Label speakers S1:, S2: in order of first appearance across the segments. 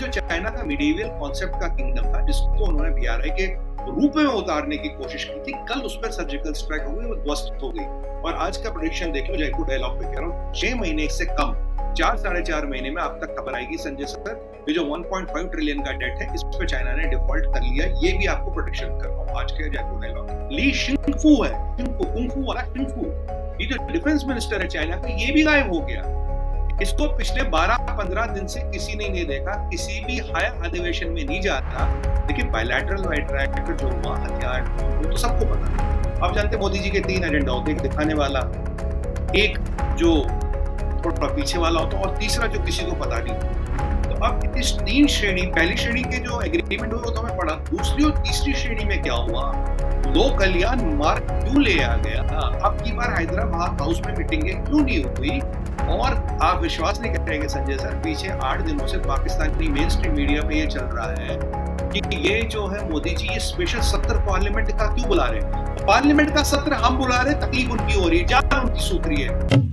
S1: जो चाइना का medieval concept का किंगडम था, जिसको उन्होंने बीआरआई के रूप में उतारने की कोशिश की थी, कल उस पर सर्जिकल स्ट्राइक हो गई, वो ध्वस्त हो गई। और आज का प्रेडिक्शन देख लो, जयपुर डायलॉग पे कह रहा हूँ, 6 महीने से कम, 4 साढ़े 4 महीने में आप तक खबर आएगी संजय सर, ये जो 1.5 ट्रिलियन का डेट है, इस पे चाइना ने डिफॉल्ट कर लिया। ये भी आपको प्रेडिक्शन कर रहा हूँ आज के जयपुर डायलॉग। ली शिंगफू है, कुंफू वाला शिंगफू, ये जो डिफेंस मिनिस्टर है चाइना का, ये भी गायब हो गया। इसको पिछले 12-15 दिन से किसी ने नहीं देखा, किसी भी हायर अधिवेशन में नहीं जाता। देखिए बायलैटरल बायलैटरल जो हुआ हथियार, वो तो सबको पता है। आप जानते मोदी जी के 3 एजेंडा होते, एक दिखाने वाला, एक जो थोड़ा पीछे वाला होता, और तीसरा जो किसी को पता नहीं। तो अब इस 3 श्रेणी, पहली श्रेणी के जो एग्रीमेंट हुए वो तो हमें पढ़ा, दूसरी और तीसरी श्रेणी में क्या हुआ, लोक कल्याण मार्ग क्यों ले आ गया, अब की बार हैदराबाद हाउस में मीटिंगें क्यों नहीं हुई। और आप विश्वास नहीं करेंगे संजय सर, पीछे 8 दिनों से पाकिस्तानी मेन स्ट्रीम मीडिया में ये चल रहा है कि ये जो है मोदी जी ये स्पेशल सत्र पार्लियामेंट का क्यों बुला रहे हैं। पार्लियामेंट का सत्र हम बुला रहे, तकलीफ उनकी हो रही है, जान उनकी सूख रही है।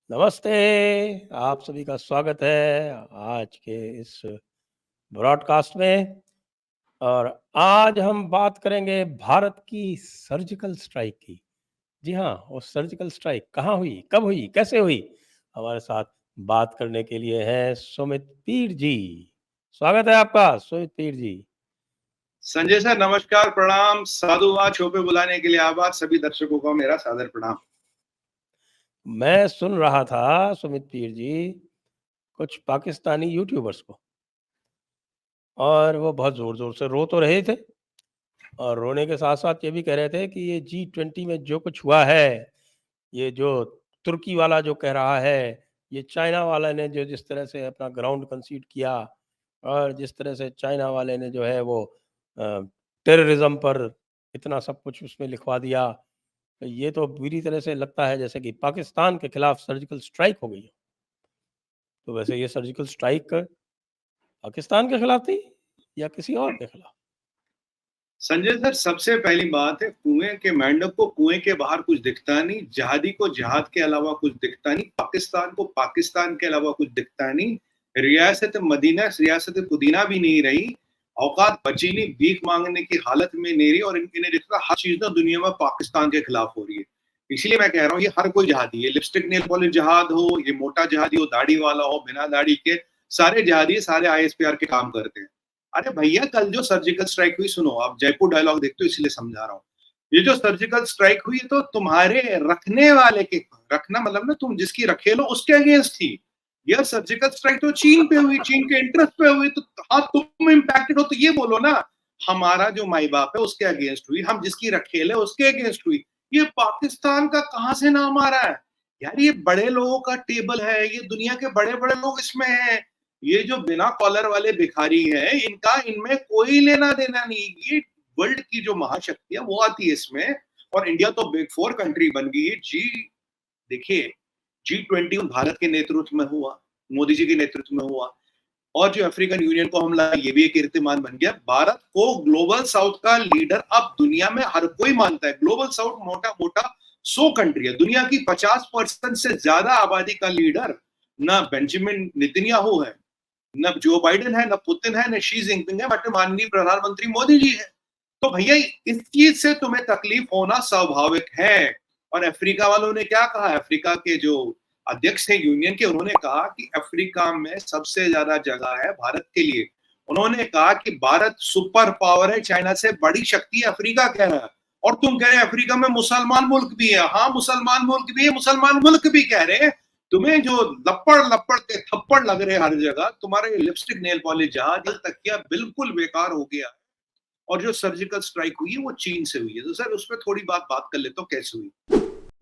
S2: नमस्ते, आप सभी का स्वागत है आज के इस ब्रॉडकास्ट में। और आज हम बात करेंगे भारत की सर्जिकल स्ट्राइक की। जी हाँ, वो सर्जिकल स्ट्राइक कहाँ हुई, कब हुई, कैसे हुई। हमारे साथ बात करने के लिए हैं सुमित पीर जी। स्वागत है आपका सुमित पीर जी।
S1: संजय सर नमस्कार, प्रणाम, साधुवाद, शो पे बुलाने के लिए आभार, सभी दर्शकों का मेरा सादर प्रणाम।
S2: मैं सुन रहा था सुमित पीर जी कुछ पाकिस्तानी यूट्यूबर्स को, और वो बहुत जोर जोर से रो तो रहे थे, और रोने के साथ साथ ये भी कह रहे थे कि ये G20 में जो कुछ हुआ है, ये जो तुर्की वाला जो कह रहा है, ये चाइना वाला ने जो जिस तरह से अपना ग्राउंड कंसीड किया, और जिस तरह से चाइना वाले ने जो है वो टेररिज्म पर इतना सब कुछ उसमें लिखवा दिया, तो ये तो बुरी तरह से लगता है जैसे कि पाकिस्तान के खिलाफ सर्जिकल स्ट्राइक हो गई है। तो वैसे ये सर्जिकल स्ट्राइक पाकिस्तान के खिलाफ थी या किसी और के खिलाफ?
S1: संजय सर सबसे पहली बात है, कुएं के मेंढक को कुएं के बाहर कुछ दिखता नहीं, जहादी को जहाद के अलावा कुछ दिखता नहीं, पाकिस्तान को पाकिस्तान के अलावा कुछ दिखता नहीं, रियासत मदीना रियासत पुदीना भी नहीं रही, औकात बची नहीं, भीख मांगने की हालत में नहीं रही, और इन्हें दिखता हर चीज ना दुनिया में पाकिस्तान के खिलाफ हो रही है। इसीलिए मैं कह रहा हूँ ये हर कोई जहादी है, लिपस्टिक नेल पॉलिश जहाद हो, ये मोटा जहादी हो, दाढ़ी वाला हो, बिना दाढ़ी के, सारे जहादी सारे आईएसपीआर के काम करते हैं। अरे भैया कल जो सर्जिकल स्ट्राइक हुई, सुनो, आप जयपुर डायलॉग देखते हो इसलिए समझा रहा हूँ, ये जो सर्जिकल स्ट्राइक हुई तो तुम्हारे रखने वाले के, रखना मतलब ना तुम जिसकी रखेलो उसके अगेंस्ट थी। यह सर्जिकल स्ट्राइक तो चीन पे हुई, चीन के इंटरेस्ट पे हुई, तो हाँ तुम इम्पैक्टेड हो तो ये बोलो ना, हमारा जो माई बाप है उसके अगेंस्ट हुई, हम जिसकी रखेल है उसके अगेंस्ट हुई। ये पाकिस्तान का कहां से नाम आ रहा है यार, ये बड़े लोगों का टेबल है, ये दुनिया के बड़े बड़े लोग इसमें हैं, ये जो बिना कॉलर वाले भिखारी हैं इनका इनमें कोई लेना देना नहीं। ये वर्ल्ड की जो महाशक्ति है वो आती है इसमें, और इंडिया तो बिग 4 कंट्री बन गई है जी। देखिए G20 भारत के नेतृत्व में हुआ, मोदी जी के नेतृत्व में हुआ, और जो अफ्रीकन यूनियन को हमला, ये भी एक कीर्तिमान बन गया। भारत को ग्लोबल साउथ का लीडर अब दुनिया में हर कोई मानता है। ग्लोबल साउथ मोटा मोटा 100 कंट्री है, दुनिया की 50% से ज्यादा आबादी का लीडर ना बेंजामिन नेतन्याहू है, न जो बाइडेन है, न पुतिन है, न शी जिनपिंग है, बट माननीय प्रधानमंत्री मोदी जी है। तो भैया इस चीज से तुम्हें तकलीफ होना स्वाभाविक है। और अफ्रीका वालों ने क्या कहा, अफ्रीका के जो अध्यक्ष हैं यूनियन के, उन्होंने कहा कि अफ्रीका में सबसे ज्यादा जगह है भारत के लिए। उन्होंने कहा कि भारत सुपर पावर है, चाइना से बड़ी शक्ति है, अफ्रीका कह रहा है। और तुम कह रहे अफ्रीका में मुसलमान मुल्क भी है। हाँ मुसलमान मुल्क भी है, मुसलमान मुल्क भी कह रहे हैं। तुम्हें जो लपड़ लपड़ के थप्पड़ लग रहे हर जगह, तुम्हारे लिपस्टिक नेल पॉलिश जहां दिल तक किया बिल्कुल बेकार हो गया। और जो सर्जिकल स्ट्राइक हुई है वो चीन से हुई है। तो सर उस पर थोड़ी बात कर लेते हो कैसे हुई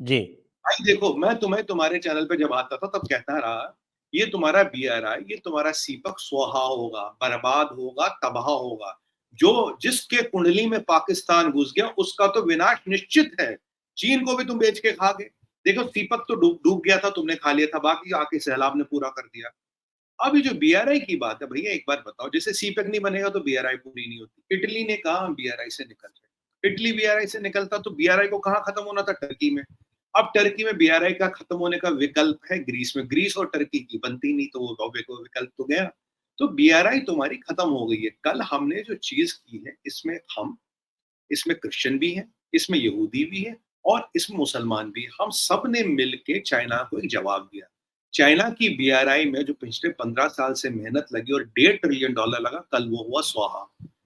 S2: जी
S1: भाई। देखो मैं तुम्हें तुम्हारे चैनल पे जब आता था तब कहता रहा, ये तुम्हारा बीआरआई, ये तुम्हारा सीपक स्वाहा होगा, बर्बाद होगा, तबाह होगा। जो जिसके कुंडली में पाकिस्तान घुस गया उसका तो विनाश निश्चित है। चीन को भी तुम बेच के खा गए। देखो सीपक तो डूब गया था, तुमने खा लिया था, बाकी आके सैलाब ने पूरा कर दिया। अब ये जो बीआरआई की बात है भैया, एक बार बताओ, जैसे सीपैक नहीं बनेगा तो बीआरआई पूरी नहीं होती। इटली ने कहा हम बीआरआई से निकल जाए, इटली बीआरआई से निकलता तो बीआरआई को कहाँ खत्म होना था? टर्की में। अब टर्की में बीआरआई का खत्म होने का विकल्प है ग्रीस में। ग्रीस और टर्की की बनती नहीं तो वो विकल्प तो गया। तो बीआरआई तुम्हारी खत्म हो गई है। कल हमने जो चीज की है इसमें क्रिश्चियन भी है, इसमें यहूदी भी है और इसमें मुसलमान भी है। हम सब ने मिलके चाइना को एक जवाब दिया। चाइना की बीआरआई में जो पिछले 15 साल से मेहनत लगी और $1.5 ट्रिलियन लगा, कल वो हुआ स्वाहा।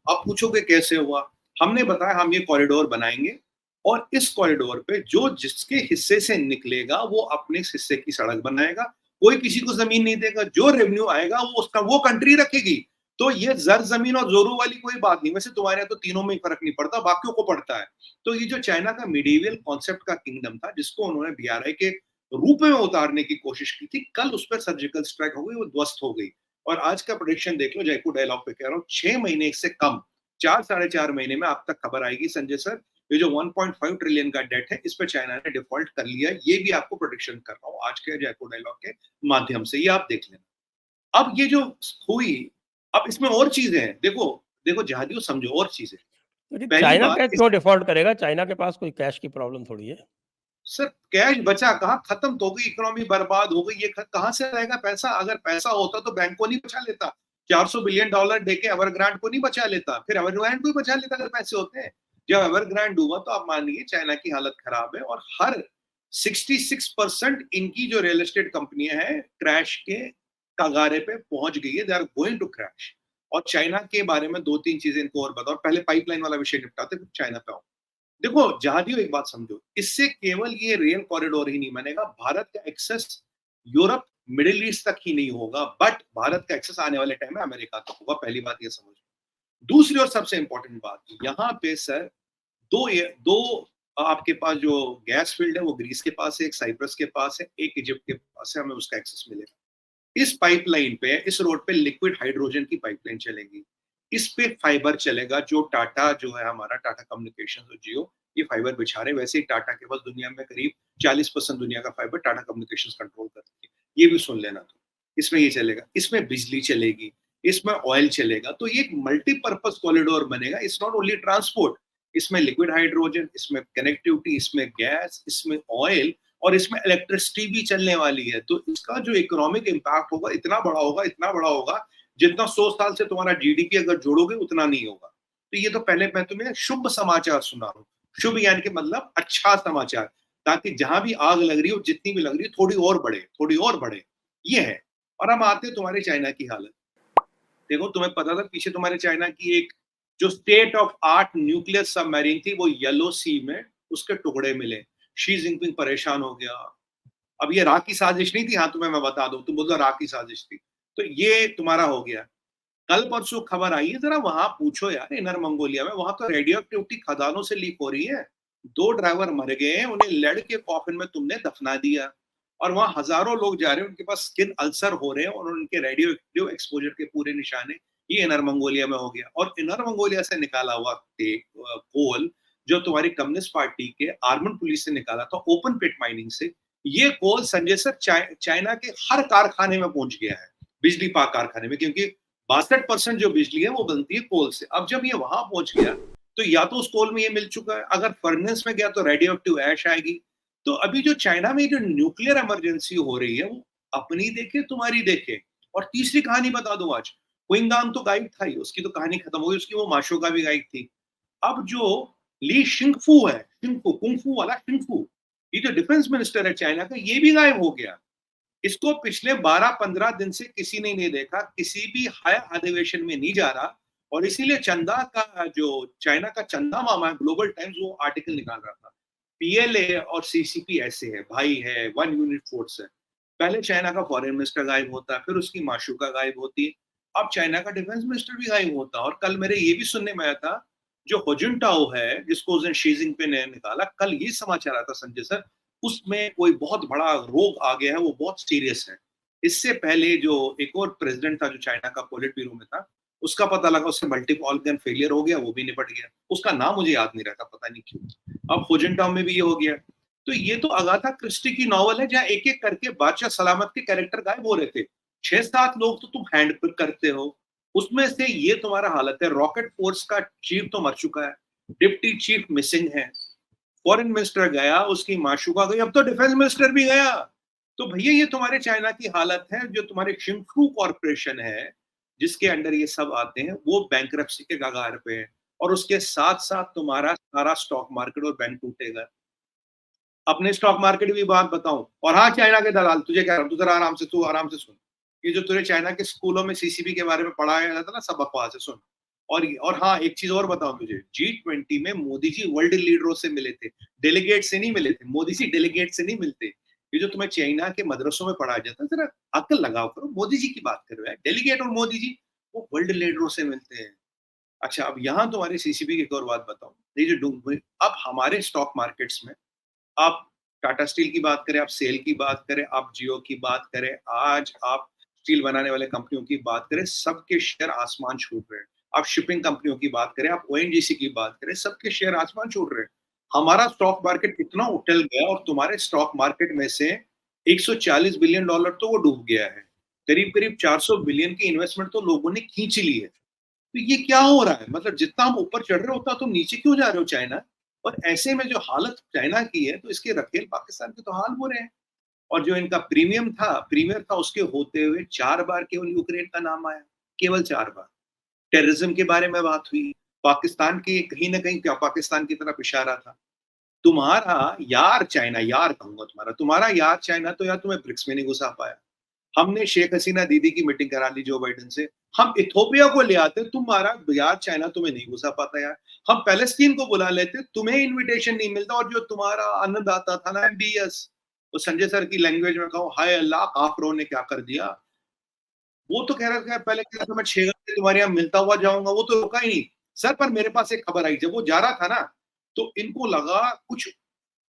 S1: आप पूछोगे कैसे हुआ? हमने बताया हम ये कॉरिडोर बनाएंगे और इस कॉरिडोर पे जो जिसके हिस्से से निकलेगा वो अपने हिस्से की सड़क बनाएगा। कोई किसी को जमीन नहीं देगा। जो रेवेन्यू आएगा वो उसका वो कंट्री रखेगी। तो ये जर जमीन और जोरू वाली कोई बात नहीं। वैसे तुम्हारे यहाँ तो तीनों में ही फर्क नहीं पड़ता, बाकियों को पड़ता है। तो ये जो चाइना का मिडीवियल कॉन्सेप्ट का किंगडम था जिसको उन्होंने बीआरआई के रूप में उतारने की कोशिश की थी, कल उस पर सर्जिकल स्ट्राइक हो गई, वो ध्वस्त हो गई। और आज का प्रोडिक्शन देख लो, जयपुर डायलॉग पे कह रहा हूँ, 6 महीने से कम, 4-4.5 महीने में आप तक खबर आएगी संजय सर, ये जो 1.5 ट्रिलियन का डेट है इस पे चाइना ने डिफॉल्ट कर लिया। ये भी आपको प्रोडिक्शन कर रहा हूँ आज के जयपुर डायलॉग के माध्यम से, ये आप देख लेना। अब ये जो हुई, अब इसमें और चीजें हैं। देखो देखो जहादियों, समझो और चीजें।
S2: लेकिन
S1: पहली
S2: चाइना
S1: बात,
S2: कैश क्यों डिफॉल्ट करेगा? चाइना के पास कोई कैश की प्रॉब्लम थोड़ी है।
S1: सर कैश बचा कहाँ? खत्म तो हो गई, इकोनॉमी बर्बाद हो गई। ये कहाँ से रहेगा पैसा? अगर पैसा होता तो बैंक को नहीं बचा लेता, $400 बिलियन देके एवरग्रांड को नहीं बचा लेता, फिर एवरग्रांड को ही बचा लेता अगर पैसे होते हैं। जब एवरग्रांड हुआ तो आप मानिए चाइना की हालत खराब है और हर 66% इनकी जो रियल एस्टेट कंपनियां हैं क्रैश के कगारे पे पहुंच गई है। They are going to crash. और चाइना के बारे में 2-3 चीजें इनको और बताओ, पहले पाइपलाइन वाला विषय निपटाते फिर चाइना पे आओ। देखो जहादियों, एक बात समझो, इससे केवल ये रेल कॉरिडोर ही नहीं बनेगा, भारत का एक्सेस यूरोप मिडिल ईस्ट तक ही नहीं होगा, बट भारत का एक्सेस आने वाले टाइम में अमेरिका तक होगा। पहली बात ये समझो। दूसरी और सबसे इंपॉर्टेंट बात, यहाँ पे सर दो आपके पास जो गैस फील्ड है वो ग्रीस के पास है, एक साइप्रस के पास है, एक इजिप्ट के पास है, हमें उसका एक्सेस मिलेगा। इस पाइपलाइन पे, इस रोड पे लिक्विड हाइड्रोजन की पाइपलाइन चलेगी। इस पे फाइबर चलेगा, जो टाटा जो है हमारा टाटा कम्युनिकेशन और जियो ये फाइबर बिछा रहे। वैसे ही टाटा के पास दुनिया में करीब 40% दुनिया का फाइबर टाटा कम्युनिकेशन कंट्रोल करती है। ये भी सुन लेना। तो इसमें ये चलेगा, इसमें बिजली चलेगी, इसमें ऑयल चलेगा। तो ये एक मल्टीपर्पज कॉरिडोर बनेगा। इट्स नॉट ओनली ट्रांसपोर्ट, इसमें लिक्विड हाइड्रोजन, इसमें कनेक्टिविटी, इसमें गैस, इसमें ऑयल और इसमें इलेक्ट्रिसिटी भी चलने वाली है। तो इसका जो इकोनॉमिक इम्पैक्ट होगा इतना बड़ा होगा, इतना बड़ा होगा, जितना 100 साल से तुम्हारा जीडीपी अगर जोड़ोगे उतना नहीं होगा। तो ये तो पहले मैं तुम्हें शुभ समाचार सुना रहा हूँ। शुभ यानी कि मतलब अच्छा समाचार, ताकि जहां भी आग लग रही हो, जितनी भी लग रही है, थोड़ी और बढ़े, थोड़ी और बढ़े। ये है। और हम आते हैं तुम्हारे चाइना की हालत। देखो तुम्हें पता था पीछे तुम्हारे चाइना की एक जो state of art nuclear submarine थी, वो येलो सी में उसके टुकड़े मिले। शी जिनपिंग परेशान हो गया। अब ये राह की साजिश नहीं थी, हाँ तुम्हें मैं बता दूं, तुम बोलो राह की साजिश थी। तो ये तुम्हारा हो गया। कल परसों खबर आई है, जरा वहां पूछो यार, इनर मंगोलिया में वहां तो रेडियो एक्टिविटी खदानों से लीक हो रही है। 2 ड्राइवर मर गए, उन्हें लेड के कॉफिन में तुमने दफना दिया। और वहां हजारों लोग जा रहे हैं, उनके पास स्किन अल्सर हो रहे हैं और उनके रेडियो एक्टिव एक्सपोजर के पूरे निशाने। ये इनर मंगोलिया में हो गया। और इनर मंगोलिया से निकाला हुआ कोल जो तुम्हारी कम्युनिस्ट पार्टी के आर्मड पुलिस से निकाला था ओपन पिट माइनिंग से, ये कोल संजय सर चाइना के हर कारखाने में पहुंच गया है, बिजली पाक कारखाने में, क्योंकि 62% जो बिजली है वो बनती है कोल से। अब जब ये वहां पहुंच गया तो या तो उस कोल में ये मिल चुका है, अगर फर्नेस में गया तो रेडियो एक्टिव ऐश आएगी। तो अभी जो चाइना में जो न्यूक्लियर इमरजेंसी हो रही है वो अपनी देखे तुम्हारी देखे। और तीसरी कहानी बता दूं आज, क्विंगांग तो गायब था ही, उसकी तो कहानी खत्म हो गई, उसकी वो माशोका भी गायब थी। अब जो ली शिंगफू है, शिंगफू कुंगफू वाला शिंगफू, ये जो डिफेंस मिनिस्टर है चाइना का, ये भी गायब हो गया। इसको पिछले 12-15 दिन से किसी ने नहीं देखा, किसी भी हायर अधिवेशन में नहीं जा रहा। और इसीलिए चंदा का जो चाइना का चंदा मामा है, ग्लोबल टाइम्स वो आर्टिकल निकाल रहा था, पीएलए और सीसीपी ऐसे है, भाई है, वन यूनिट फोर्स है। पहले चाइना का फॉरेन मिनिस्टर गायब होता, फिर उसकी माशूका गायब होती, अब चाइना का डिफेंस मिनिस्टर भी गायब होता। और कल मेरे ये भी सुनने में आया था, जो होजुनटाओ है जिसको उस दिन शी जिनपिंग ने निकाला, कल ये समाचार आता संजय सर, उसमें कोई बहुत बड़ा रोग आ गया है, वो बहुत सीरियस है। इससे पहले जो एक और प्रेसिडेंट था जो चाइना का पोलिट ब्यूरो में था, उसका पता लगा उससे मल्टीपल ऑर्गन फेलियर हो गया, वो भी निपट गया। उसका नाम मुझे याद नहीं रहता, पता नहीं क्यों। अब होजनटाउन में भी ये हो गया। तो ये तो अगाथा क्रिस्टी की नॉवल है, जहां एक एक करके बादशाह सलामत के कैरेक्टर गायब हो रहे थे। 6-7 लोग तो तुम हैंड पिक करते हो, उसमें से ये तुम्हारा हालत है। रॉकेट फोर्स का चीफ तो मर चुका है, डिप्टी चीफ मिसिंग है, फॉरेन मिनिस्टर गया, उसकी माशूका गई, अब तो डिफेंस मिनिस्टर भी गया। तो भैया ये तुम्हारे चाइना की हालत है, जो तुम्हारे शिंफू कॉर्पोरेशन है, जिसके अंडर ये सब आते हैं, वो बैंकरप्सी के कगार पे है, और उसके साथ-साथ तुम्हारा सारा स्टॉक मार्केट और बैंक टूटेगा। अपने स्टॉक मार्केट की बात बताऊं, और हाँ, चाइना के दलाल, तुझे कह रहा हूं, तू आराम से सुन। ये जो तुझे चाइना के स्कूलों में सीसीपी के बारे में पढ़ाया जाता ना, सब बकवास है, सुन। और हाँ, एक चीज और बताऊं तुझे, G20 में मोदी जी वर्ल्ड लीडरों से मिले थे, डेलीगेट से नहीं मिले थे। मोदी जी डेलीगेट से नहीं मिलते। ये जो तुम्हें चाइना के मदरसों में पढ़ाया जाता है, जरा अक्ल लगाओ करो, मोदी जी की बात कर रहे हैं, डेलीगेट और मोदी जी वो वर्ल्ड लीडरों से मिलते हैं। अच्छा, अब यहाँ तुम्हारे सीसीपी की एक और बात बताऊं, ये जो अब हमारे स्टॉक मार्केट्स में, आप टाटा स्टील की बात करें, आप सेल की बात करें, आप जियो की बात करें, आज आप स्टील बनाने वाले कंपनियों की बात करें, सबके शेयर आसमान छू रहे हैं। आप शिपिंग कंपनियों की बात करें, आप ओएनजीसी की बात करें, सबके शेयर आसमान छू रहे हैं। हमारा स्टॉक मार्केट इतना उछल गया, और तुम्हारे स्टॉक मार्केट में से 140 बिलियन डॉलर तो वो डूब गया है। करीब करीब 400 बिलियन की इन्वेस्टमेंट तो लोगों ने खींच ली है। तो ये क्या हो रहा है? मतलब जितना हम ऊपर चढ़ रहे हो, उतना तुम नीचे क्यों जा रहे हो चाइना? और ऐसे में जो हालत चाइना की है, तो इसके रखेल पाकिस्तान के तो हाल बुरे हैं। और जो इनका प्रीमियर था, उसके होते हुए 4 बार केवल यूक्रेन का नाम आया, केवल 4 बार। टेररिज्म के बारे में बात हुई, पाकिस्तान की कहीं न कहीं क्या पाकिस्तान की तरफ इशारा था। तुम्हारा यार चाइना, यार कहूँगा तुम्हारा यार चाइना तो यार तुम्हें ब्रिक्स में नहीं घुसा पाया। हमने शेख हसीना दीदी की मीटिंग करा ली जो बाइडेन से, हम इथोपिया को ले आते, तुम्हारा यार चाइना तुम्हें नहीं घुसा पाता यार। हम पैलेस्टीन को बुला लेते, तुम्हें इनविटेशन नहीं मिलता, और जो तुम्हारा आनंद आता था ना एमबीएस, तो संजय सर की लैंग्वेज में कहो, हाय अल्लाह काफरों ने क्या कर दिया। वो तो कह रहा था, पहले कह रहा था मैं 6 घंटे तुम्हारे यहाँ मिलता हुआ जाऊंगा, वो तो रुका ही नहीं। सर, पर मेरे पास एक खबर आई, जब वो जा रहा था ना, तो इनको लगा कुछ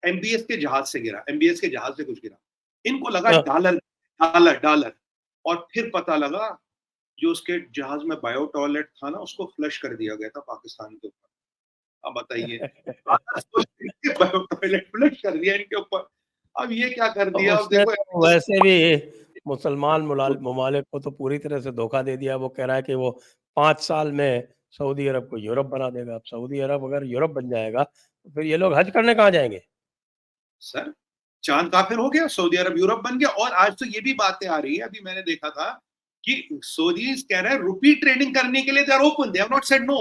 S1: एमबीएस के जहाज से गिरा, एमबीएस के जहाज से कुछ गिरा। इनको लगा
S2: अ,
S1: डॉलर, डॉलर, डॉलर। और फिर पता लगा, जो उसके जहाज में बायो टॉयलेट था ना, उसको फ्लश कर दिया गया था पाकिस्तान के ऊपर। अब बताइए, बायो टॉयलेट फ्लश कर दिया इनके ऊपर। अब ये क्या कर
S2: तो
S1: दिया, अब
S2: उसने
S1: देखो।
S2: तो वैसे भी मुसलमान ममालिक को तो पूरी तरह से धोखा दे दिया। वो कह रहा है कि वो 5 साल में सऊदी अरब को यूरोप बना देगा। अब सऊदी अरब अगर यूरोप बन जाएगा, तो फिर ये लोग हज करने कहाँ जाएँगे?
S1: सर, चांद काफिर हो गया, सऊदी अरब यूरोप बन गया। और आज तो ये भी बातें आ रही है, अभी मैंने देखा था कि सऊदीज कह रहे हैं रुपी ट्रेडिंग करने के लिए they are open, they have not said no,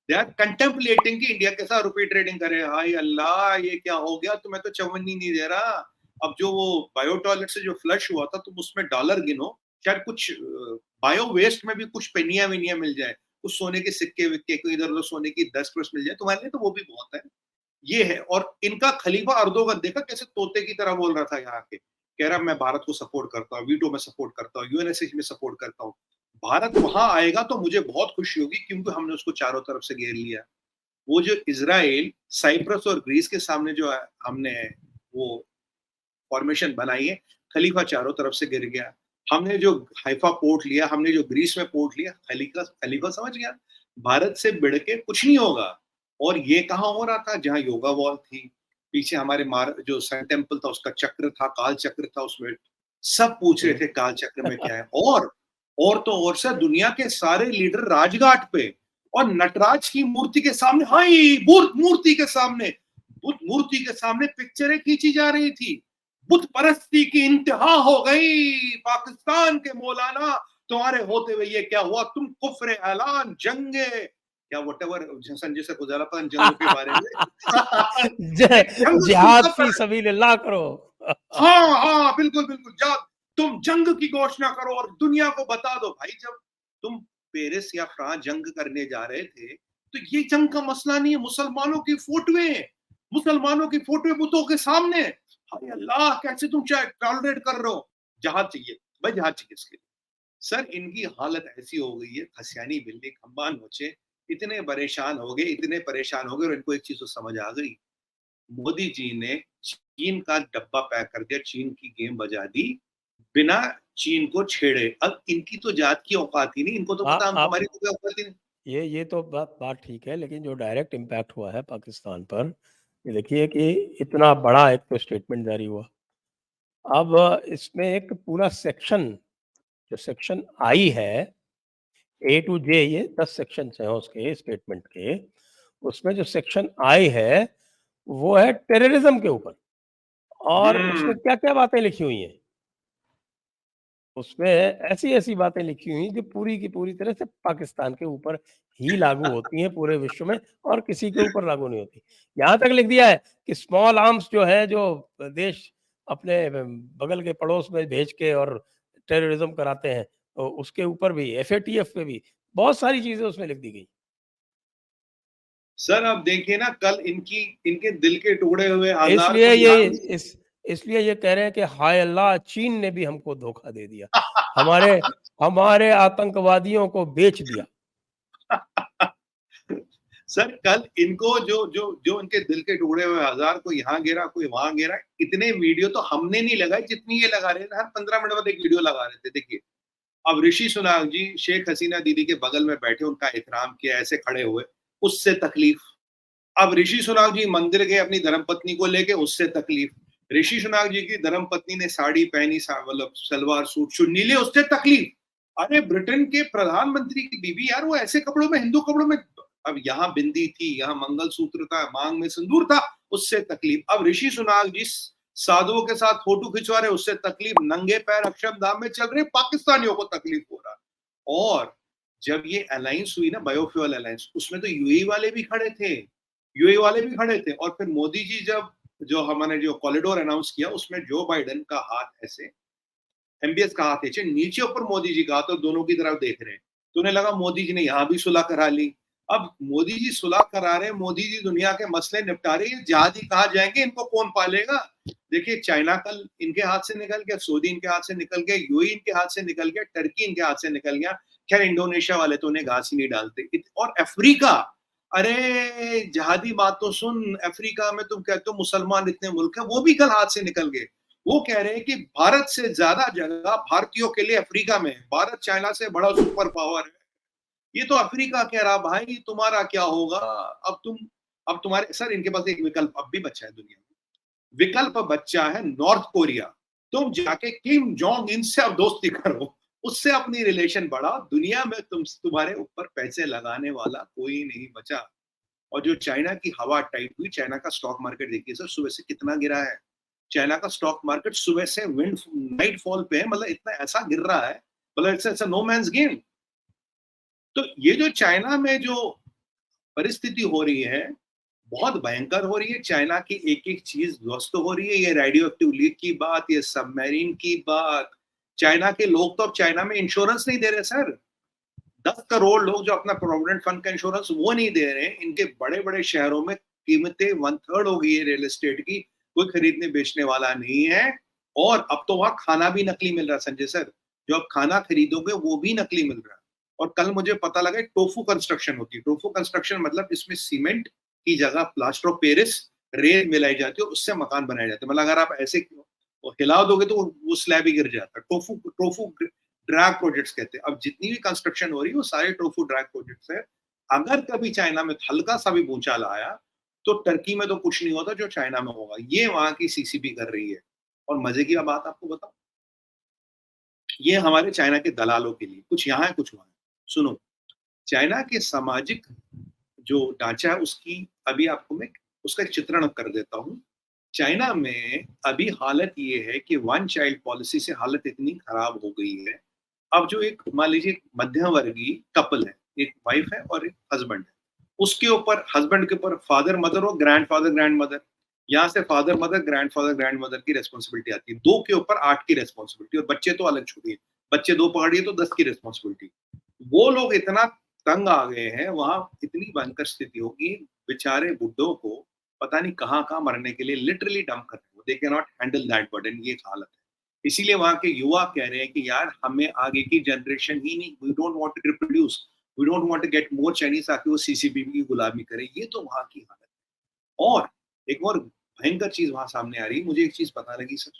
S1: they are contemplating कि इंडिया के साथ रुपी ट्रेडिंग करे। हाय अल्लाह, ये क्या हो गया? तुम्हें तो चवन्नी नहीं दे रहा। अब जो वो बायो टॉयलेट से जो फ्लश हुआ था, तुम उसमें डॉलर गिनो, शायद कुछ बायो वेस्ट में भी कुछ पेनिया वेनिया मिल जाए, कुछ सोने के सिक्के विक्के, कोई इधर उधर सोने की दस मिल जाए तुम्हारे लिए, तो वो भी बहुत है। ये है। और इनका खलीफा अर्दोगन देखा कैसे तोते की तरह बोल रहा था यहाँ के, कह रहा मैं भारत को सपोर्ट करता हूँ, वीटो में सपोर्ट करता हूँ, यूएनएससी में सपोर्ट करता हूँ। भारत वहां आएगा तो मुझे बहुत खुशी होगी, क्योंकि हमने उसको चारों तरफ से घेर लिया। वो जो इजराइल, साइप्रस और ग्रीस के सामने जो है, हमने वो फॉर्मेशन बनाई है, खलीफा चारों तरफ से गिर गया। हमने जो हाइफा पोर्ट लिया, हमने जो ग्रीस में पोर्ट लिया, खलीफा खलीफा समझ गया, भारत से बिड़ के कुछ नहीं होगा। और ये कहाँ हो रहा था? जहाँ योगा वॉल थी, पीछे हमारे जो सन टेम्पल था, उसका चक्र था, काल चक्र था उसमें। सब पूछ रहे
S2: हुँ।
S1: थे काल चक्र में क्या है। और तो और सर, दुनिया के सारे लीडर राजघाट पे, और नटराज की मूर्ति के सामने, हाई बुद्ध मूर्ति के सामने, बुद्ध मूर्ति के सामने पिक्चरें खींची जा रही थी। बुत परस्ती की इंतहा हो गई। पाकिस्तान के मौलाना, तुम्हारे होते हुए ये क्या हुआ? तुम कुफ्र ऐलान, जंगे, या वटेवर संजय से गुजारा था जंग के बारे में।
S2: ज
S1: एक जंग शुरू
S2: जिहाद
S1: कब
S2: फी
S1: कर?
S2: सबीलिल्लाह करो।
S1: हाँ हाँ, बिल्कुल बिल्कुल, जा तुम जंग की घोषणा करो और दुनिया को बता दो। भाई, जब तुम पेरिस या फ्रांस जंग करने जा रहे थे, तो ये जंग का मसला नहीं है। मुसलमानों की फोटोएं बुतों के सामने, हाय अल्लाह, कैसे तुम चाहे टॉलरेट कर रहे हो? जहाज चाहिए भाई, जहाज चाहिए इसके लिए। सर, इनकी हालत ऐसी हो गई है, खसियानी बिल्ली खंबा नोचे। इतने परेशान हो गए, और इनको एक चीज तो समझ आ गई, मोदी जी ने चीन का डब्बा पैक कर दिया, चीन की गेम बजा दी, बिना चीन को छेड़े। अब इनकी तो जात की औकात ही नहीं, इनको तो पता हम,
S2: आप
S1: हमारी तो कोई औकात ही नहीं।
S2: ये तो बात बात ठीक है, लेकिन जो डायरेक्ट इम्पैक्ट हुआ है पाकिस्तान पर, ये देखिए कि इतना बड़ा एक तो स्टेटमेंट जारी हुआ। अब इसमें एक पूरा सेक्शन, जो सेक्शन आई है, ए टू जे, ये 10 सेक्शंस हैं उसके स्टेटमेंट के। उसमें जो सेक्शन आई है, वो है टेररिज्म के ऊपर और उसमें क्या-क्या बातें लिखी हुई हैं। उसमें ऐसी-ऐसी बातें लिखी हुई हैं जो पूरी की पूरी तरह से पाकिस्तान के ऊपर ही लागू होती हैं पूरे विश्व में और किसी के ऊपर लागू नहीं होती। यहाँ तक लिख दिया है कि स्मॉल आर्म्स जो है जो देश अपने बगल के पड़ोस में भेज के और टेररिज्म कराते हैं, तो उसके ऊपर भी एफएटीएफ पे भी बहुत सारी चीज़ें उसमें लिख दी गई।
S1: सर अब देखिए ना, कल इनकी इनके दिल के टुकड़े हुए हजार
S2: इसलिए
S1: को
S2: ये
S1: यहाँ
S2: इस इसलिए ये कह रहे हैं कि हाय अल्लाह चीन ने भी हमको धोखा दे दिया। हमारे हमारे आतंकवादियों को बेच दिया।
S1: सर कल इनको जो जो जो इनके दिल के टुकड़े हुए हजार को यहाँ गिरा, कोई वहां गिरा, इतने वीडियो तो हमने नहीं लगाए जितनी ये लगा रहे थे। हर 15 मिनट बाद एक वीडियो लगा रहे थे। देखिए, अब ऋषि सुनाक जी शेख हसीना दीदी के बगल में बैठे, उनका एहतराम किया, ऐसे खड़े हुए, उससे तकलीफ। अब ऋषि सुनाक जी मंदिर गए अपनी धर्मपत्नी को लेके, उससे तकलीफ। ऋषि सुनाक जी की धर्मपत्नी ने साड़ी पहनी, मतलब सलवार सूट चुन्नी ले, उससे तकलीफ। अरे ब्रिटेन के प्रधानमंत्री की बीवी यार, वो ऐसे कपड़ों में, हिंदू कपड़ों में, अब यहाँ बिंदी थी, यहाँ मंगलसूत्र था, मांग में सिंदूर था, उससे तकलीफ। अब ऋषि सुनाक जी साधुओं के साथ फोटो खिंचवा रहे, उससे तकलीफ। नंगे पैर अक्षरधाम में चल रहे, पाकिस्तानियों को तकलीफ हो रहा। और जब ये अलायंस हुई ना, बायोफ्यूल अलायंस, उसमें तो यूएई वाले भी खड़े थे, यूएई वाले भी खड़े थे। और फिर मोदी जी जब जो हमने जो कॉरिडोर अनाउंस किया, उसमें जो बाइडेन का हाथ ऐसे, एमबीएस का हाथ नीचे, नीचे ऊपर मोदी जी का हाथ, और दोनों की तरफ देख रहे हैं। तो उन्हें लगा मोदी जी ने यहाँ भी सुलह करा ली। अब मोदी जी सुलह करा रहे हैं, मोदी जी दुनिया के मसले निपटा रहे हैं, जहादी कहाँ जाएंगे, इनको कौन पालेगा? देखिए, चाइना कल इनके हाथ से निकल गया, सऊदी इनके हाथ से निकल गया, यूएई इनके हाथ से निकल गया, टर्की इनके हाथ से निकल गया। खैर, इंडोनेशिया वाले तो उन्हें घास ही नहीं डालते। और अफ्रीका, अरे जहादी बात तो सुन, अफ्रीका में तुम कहते हो मुसलमान इतने मुल्क है, वो भी कल हाथ से निकल गए। वो कह रहे हैं कि भारत से ज्यादा जगह भारतीयों के लिए अफ्रीका में है, भारत चाइना से बड़ा सुपर पावर है। ये तो अफ्रीका कह रहा, भाई तुम्हारा क्या होगा? अब तुम्हारे सर, इनके पास एक विकल्प अब भी बचा है दुनिया में। विकल्प बच्चा है नॉर्थ कोरिया। तुम जाके किम जोंग इन से अब दोस्ती करो, उससे अपनी रिलेशन बढ़ाओ। दुनिया में तुम्हारे ऊपर पैसे लगाने वाला कोई नहीं बचा। और जो चाइना की हवा टाइट हुई, चाइना का स्टॉक मार्केट देखिए सर, सुबह से कितना गिरा है। चाइना का स्टॉक मार्केट सुबह से विंड नाइट फॉल पे है, मतलब इतना ऐसा गिर रहा है, मतलब इट्स नो मैन्स गेम। तो ये जो चाइना में जो परिस्थिति हो रही है, बहुत भयंकर हो रही है। चाइना की एक एक चीज ध्वस्त हो रही है। ये रेडियो एक्टिव लीक की बात, ये सबमरीन की बात। चाइना के लोग तो अब चाइना में इंश्योरेंस नहीं दे रहे सर। 10 करोड़ लोग जो अपना प्रोविडेंट फंड का इंश्योरेंस वो नहीं दे रहे हैं। इनके बड़े बड़े शहरों में कीमतें 1/3 हो गई है रियल एस्टेट की, कोई खरीदने बेचने वाला नहीं है। और अब तो वहां खाना भी नकली मिल रहा है संजय सर। जो आप खाना खरीदोगे वो भी नकली मिल रहा है। और कल मुझे पता लगा टोफू कंस्ट्रक्शन होती है। टोफू कंस्ट्रक्शन मतलब इसमें सीमेंट की जगह प्लास्टर ऑफ पेरिस, रेत मिलाई जाती है, उससे मकान बनाए जाते हैं। मतलब अगर आप ऐसे हिला दोगे तो वो स्लैब ही गिर जाता है। टोफू टोफू ड्रैग प्रोजेक्ट्स कहते हैं। अब जितनी भी कंस्ट्रक्शन हो रही है वो सारे टोफू ड्रैग प्रोजेक्ट्स है। अगर कभी चाइना में हल्का सा भी भूचाल आया तो टर्की में तो कुछ नहीं होता जो चाइना में होगा। ये वहां की सीसीपी कर रही है। और मजे की बात आपको बताऊं, ये हमारे चाइना के दलालों के लिए, कुछ यहाँ है कुछ वहां है। सुनो, चाइना के सामाजिक जो ढांचा है उसकी अभी आपको मैं उसका एक चित्रण कर देता हूं। चाइना में अभी हालत ये है कि वन चाइल्ड पॉलिसी से हालत इतनी खराब हो गई है। अब जो एक मान लीजिए मध्यम वर्गीय कपल है, एक वाइफ है और एक हस्बैंड है, उसके ऊपर हस्बैंड के ऊपर फादर मदर और ग्रैंडफादर ग्रैंड मदर, यहाँ से father mother grandfather grand mother की रेस्पॉन्सिबिलिटी आती है। 2 के ऊपर 8 की रेस्पॉन्सिबिलिटी, और बच्चे तो अलग छोड़िए, बच्चे 2 पकड़िए तो 10 की रेस्पॉन्सिबिलिटी। वो लोग इतना तंग आ गए हैं, वहां इतनी भयंकर स्थिति होगी, बेचारे बुड्ढों को पता नहीं कहाँ कहाँ मरने के लिए लिटरली डंप कर रहे हो। They can not handle that burden. ये हालत है। इसीलिए वहां के युवा कह रहे हैं कि यार हमें आगे की जनरेशन ही नहीं, we don't want to reproduce, we don't want to get more Chinese ताकि वो सीसीपीपी की गुलामी करे। ये तो वहां की हालत है। और एक और भयंकर चीज वहां सामने आ रही है। मुझे एक चीज पता लगी सर,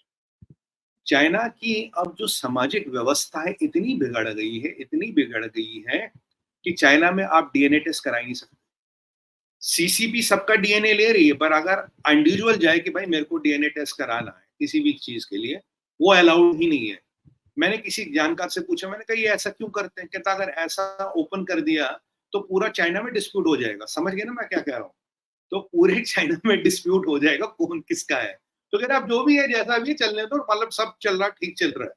S1: चाइना की अब जो सामाजिक व्यवस्था है इतनी बिगड़ गई है, इतनी बिगड़ गई है कि चाइना में आप डीएनए टेस्ट करा ही नहीं सकते। सीसीपी सबका डीएनए ले रही है, पर अगर इंडिविजुअल जाए कि भाई मेरे को डीएनए टेस्ट कराना है किसी भी चीज के लिए, वो अलाउड ही नहीं है। मैंने किसी जानकार से पूछा, मैंने कहा ये ऐसा क्यों करते हैं? कहता अगर ऐसा ओपन कर दिया तो पूरा चाइना में डिस्प्यूट हो जाएगा। समझ गए ना मैं क्या कह रहा हूँ? तो पूरे चाइना में डिस्प्यूट हो जाएगा कौन किसका है। तो कह रहे अब जो भी है जैसा भी है चलने दो, मतलब सब चल रहा ठीक चल रहा है।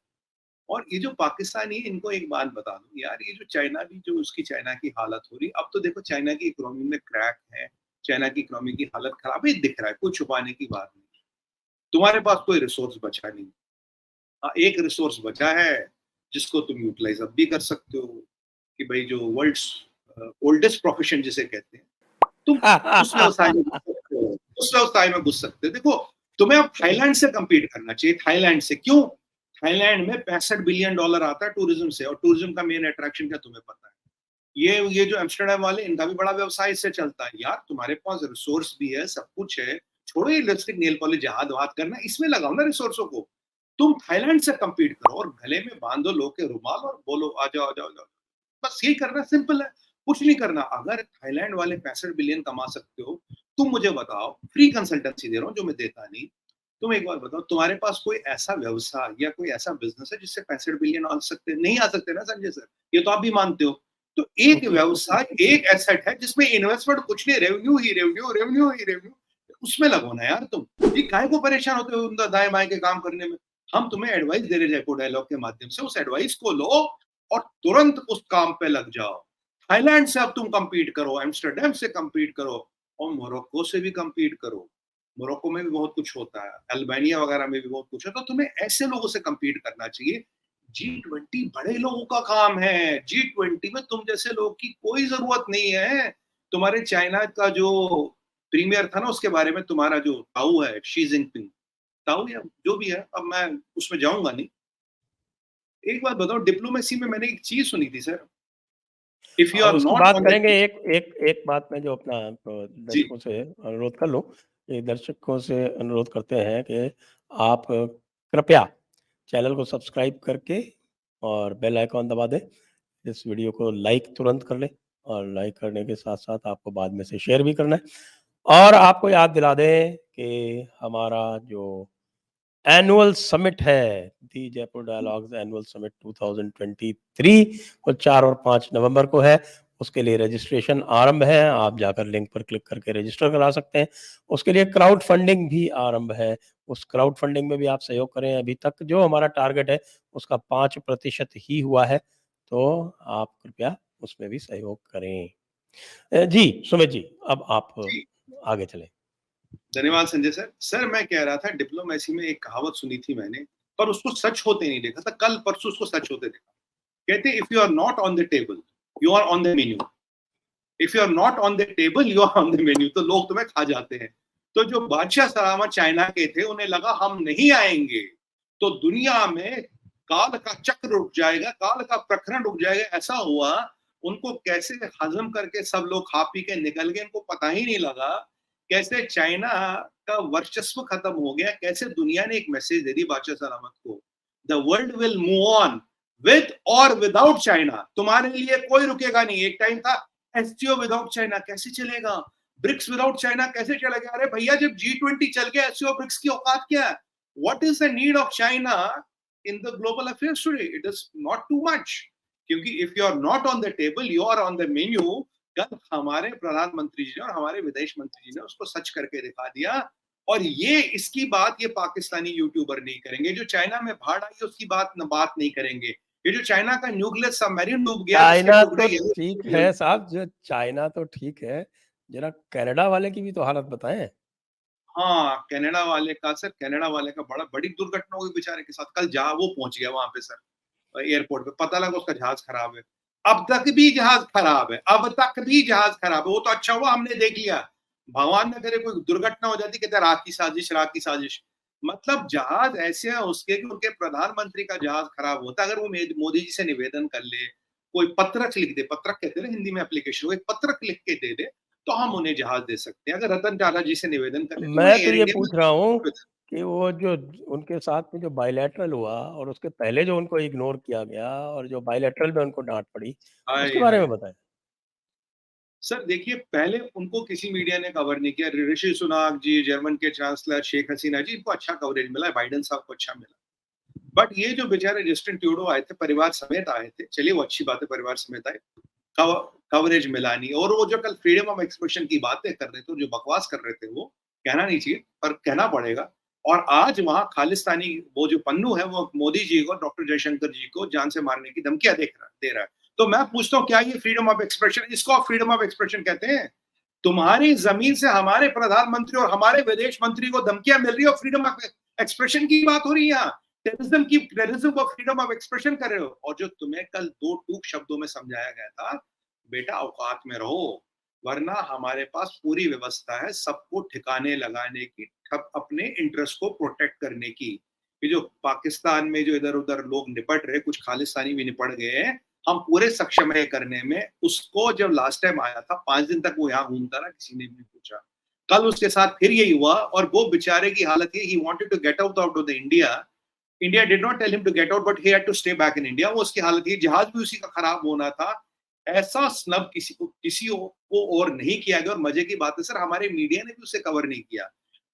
S1: और ये जो पाकिस्तानी है इनको एक बात बता दूं यार, ये जो चाइना की जो उसकी चाइना की हालत हो रही, अब तो देखो चाइना की इकोनॉमी में क्रैक है, चाइना की इकोनॉमी की हालत खराब है, दिख रहा है, कोई छुपाने की बात नहीं। तुम्हारे पास कोई रिसोर्स बचा नहीं। हाँ, एक रिसोर्स बचा है जिसको तुम यूटिलाइज अब भी कर सकते हो कि भाई जो वर्ल्ड्स ओल्डेस्ट प्रोफेशन जिसे कहते हैं, तुम उस व्यवसाय में घुस सकते हो, उस व्यवसाय में घुस सकते हो। देखो तुम्हें अब थाईलैंड से compete करना चाहिए, थाईलैंड से। क्यों? थाईलैंड में $65 बिलियन आता है टूरिज्म से, और टूरिज्म का मेन अट्रैक्शन क्या तुम्हें पता है? ये जो एम्स्टर्डम वाले, इनका भी बड़ा व्यवसाय इससे चलता है। यार तुम्हारे पास रिसोर्स भी है, सब कुछ है, छोड़ो ये लिपस्टिक नेल पॉलिश जहाद वहाद करना, इसमें लगाओ ना रिसोर्सों को। तुम थाईलैंड से compete करो और गले में बांधो लोग के रुमाल और बोलो आ जाओ आ जाओ आ जाओ। बस यही करना, सिंपल है, कुछ नहीं करना। अगर थाईलैंड वाले 65 बिलियन कमा सकते हो, तुम मुझे बताओ, फ्री कंसल्टेंसी दे रहा हूँ जो मैं देता नहीं। तुम एक बार बताओ, तुम्हारे पास कोई ऐसा व्यवसाय या कोई ऐसा बिजनेस है जिससे 65 बिलियन आ सकते? नहीं आ सकते ना संजय सर, ये तो आप भी मानते हो। तो एक व्यवसाय, एक एसेट है जिसमें इन्वेस्टमेंट कुछ नहीं, रेवेन्यू ही रेवेन्यू, रेवेन्यू ही रेवेन्यू, उसमें लगो ना यार तुम। ये काहे को परेशान होते हो उनका दाएं बाएं के काम करने में? हम तुम्हें एडवाइस दे रहे जयपुर डायलॉग के माध्यम से, उस एडवाइस को लो और तुरंत उस काम पे लग जाओ। थाईलैंड से अब तुम compete करो, एम्स्टर्डम से compete करो, और मोरक्को से भी compete करो। मोरक्को में भी बहुत कुछ होता है, अल्बानिया वगैरह में भी बहुत कुछ है, तो तुम्हें ऐसे लोगों से compete करना चाहिए। G20 बड़े लोगों का काम है, G20 में तुम जैसे लोग की कोई जरूरत नहीं है। तुम्हारे चाइना का जो प्रीमियर था ना, उसके बारे में तुम्हारा जो ताऊ है, शी जिनपिंग, ताऊ या जो भी है, अब मैं उसमें जाऊंगा नहीं। एक बात बताओ, डिप्लोमेसी में मैंने एक चीज सुनी थी सर, इफ यू आर
S2: उसकी
S1: नॉट
S2: बात
S1: ऑन द
S2: करेंगे। एक एक एक बात मैं जो अपना
S1: जी
S2: दर्शकों से अनुरोध कर लूँ, कि दर्शकों से अनुरोध करते हैं कि आप कृपया चैनल को सब्सक्राइब करके और बेल आइकॉन दबा दें। इस वीडियो को लाइक तुरंत कर लें, और लाइक करने के साथ-साथ आपको बाद में से शेयर भी करना है। और आपको याद दिला दें कि हमारा जो एनुअल समिट है, दी जयपुर डायलॉग्स एनुअल समिट 2023, वो 4 और 5 नवंबर को है। उसके लिए रजिस्ट्रेशन आरंभ है, आप जाकर लिंक पर क्लिक करके रजिस्टर करा सकते हैं। उसके लिए क्राउड फंडिंग भी आरंभ है, उस क्राउड फंडिंग में भी आप सहयोग करें। अभी तक जो हमारा टारगेट है उसका 5% ही हुआ है, तो आप कृपया उसमें भी सहयोग करें। जी, सुमित जी, अब आप
S1: जी,
S2: आगे चलें।
S1: धन्यवाद संजय सर। सर मैं कह रहा था, डिप्लोमेसी में एक कहावत सुनी थी मैंने, पर उसको सच होते नहीं देखा था, कल परसों उसको सच होते देखा। कहते if you are not on the table, you are on the menu. If you are not on the table, you are on the menu. तो लोग तुम्हें खा जाते हैं। तो जो बादशाह सलामत चाइना के थे, उन्हें लगा हम नहीं आएंगे तो दुनिया में काल का चक्र रुक जाएगा, काल का प्रकरण रुक जाएगा। ऐसा हुआ, उनको कैसे हजम करके सब लोग खा पी के निकल गए, इनको पता ही नहीं लगा। कैसे चाइना का वर्चस्व खत्म हो गया, कैसे दुनिया ने एक मैसेज दे दी बादशाह सलामत को, the world will move on with और विदाउट चाइना। तुम्हारे लिए कोई रुकेगा नहीं। एक टाइम था एससीओ विदाउट चाइना कैसे चलेगा, ब्रिक्स विदाउट चाइना कैसे चलेगा? अरे भैया, जब G20 चल गया, एससीओ ब्रिक्स की औकात क्या है? What is the need of China in the global affairs today? It is not too much. क्योंकि if you are not on the table, you are on the menu. कल हमारे प्रधानमंत्री जी ने और हमारे विदेश मंत्री जी ने उसको सच करके दिखा दिया। और ये इसकी बात ये पाकिस्तानी यूट्यूबर नहीं करेंगे। जो चाइना में बाढ़ आई उसकी बात नहीं करेंगे। ये जो चाइना का न्यूक्लियर सबमरीन डूब गया, उसके
S2: चाइना
S1: टुकड़े
S2: तो ठीक
S1: ये
S2: है साहब, जो चाइना तो ठीक है, ज़रा कनाडा वाले की भी तो हालत बताएँ।
S1: हाँ, कनाडा वाले का सर, कनाडा वाले का बड़ी दुर्घटना हुई बेचारे के साथ। कल जहाँ वो पहुंच गया वहां पे सर, एयरपोर्ट पे पता लगा उसका जहाज खराब है। अब तक भी जहाज खराब है, अब तक भी जहाज खराब है। वो तो अच्छा हुआ हमने देख लिया, भगवान न करे कोई दुर्घटना हो जाती, कहते रात की साजिश, रात की साजिश। मतलब जहाज ऐसे हैं उसके कि उनके प्रधानमंत्री का जहाज खराब होता। अगर वो मोदी जी से निवेदन कर ले, कोई पत्रक लिख दे, पत्रक कहते हैं हिंदी में एप्लीकेशन को, एक पत्रक लिख के दे दे, तो हम उन्हें जहाज दे सकते हैं। अगर रतन टाटा जी से निवेदन कर ले तो उन्हें
S2: मैं तो
S1: एयर
S2: ये
S1: इंडिया
S2: पूछ रहा हूँ
S1: में।
S2: कि वो जो उनके साथ में जो बायलैटरल हुआ, और उसके पहले जो उनको इग्नोर किया गया, और जो बायलैटरल में उनको डाँट पड़ी, उसके
S1: हाय
S2: बारे
S1: हाय
S2: में बताएँ?
S1: सर, देखिए पहले उनको किसी मीडिया ने कवर नहीं किया। ऋषि सुनाक जी, जर्मन के चांसलर शेख हसीना जी, इनको अच्छा कवरेज मिला, बाइडेन साहब को अच्छा मिला। बट ये जो बेचारे जस्टिन ट्रूडो आए थे, परिवार समेत आए थे, चलिए वो अच्छी बात है, परिवार समेत आए। कवरेज मिला नहीं। और वो जो कल फ्रीडम ऑफ एक्सप्रेशन की बातें कर रहे थे, जो बकवास कर रहे थे, वो कहना नहीं चाहिए पर कहना पड़ेगा। और आज वहां खालिस्तानी वो जो पन्नू है वो मोदी जी को, डॉक्टर जयशंकर जी को जान से मारने की धमकियां दे रहा है। तो मैं पूछता हूँ क्या ये फ्रीडम ऑफ एक्सप्रेशन, इसको आप फ्रीडम ऑफ एक्सप्रेशन कहते हैं? तुम्हारी जमीन से हमारे प्रधानमंत्री और हमारे विदेश मंत्री को धमकियां मिल रही है और फ्रीडम ऑफ एक्सप्रेशन की बात हो रही है यहाँ। टेररिज्म को फ्रीडम ऑफ एक्सप्रेशन कर रहे हो। और जो तुम्हें कल दो टूक शब्दों में समझाया गया था, बेटा औकात में रहो, वरना हमारे पास पूरी व्यवस्था है सबको ठिकाने लगाने की, अपने इंटरेस्ट को प्रोटेक्ट करने की। ये जो पाकिस्तान में जो इधर उधर लोग निपट रहे, कुछ खालिस्तानी भी निपट गए हैं, हम पूरे सक्षम है करने में। उसको जब लास्ट टाइम आया था 5 दिन तक वो यहाँ घूमता रहा, किसी ने भी पूछा। कल उसके साथ फिर यही हुआ और वो बेचारे की हालत है, he wanted to get out of the India. India did not tell him to get out but he had to stay back in India. वो उसकी हालत है, जहाज भी उसी का खराब होना था। ऐसा स्नब किसी को और नहीं किया गया। और मजे की बात है सर, हमारे मीडिया ने भी उसे कवर नहीं किया।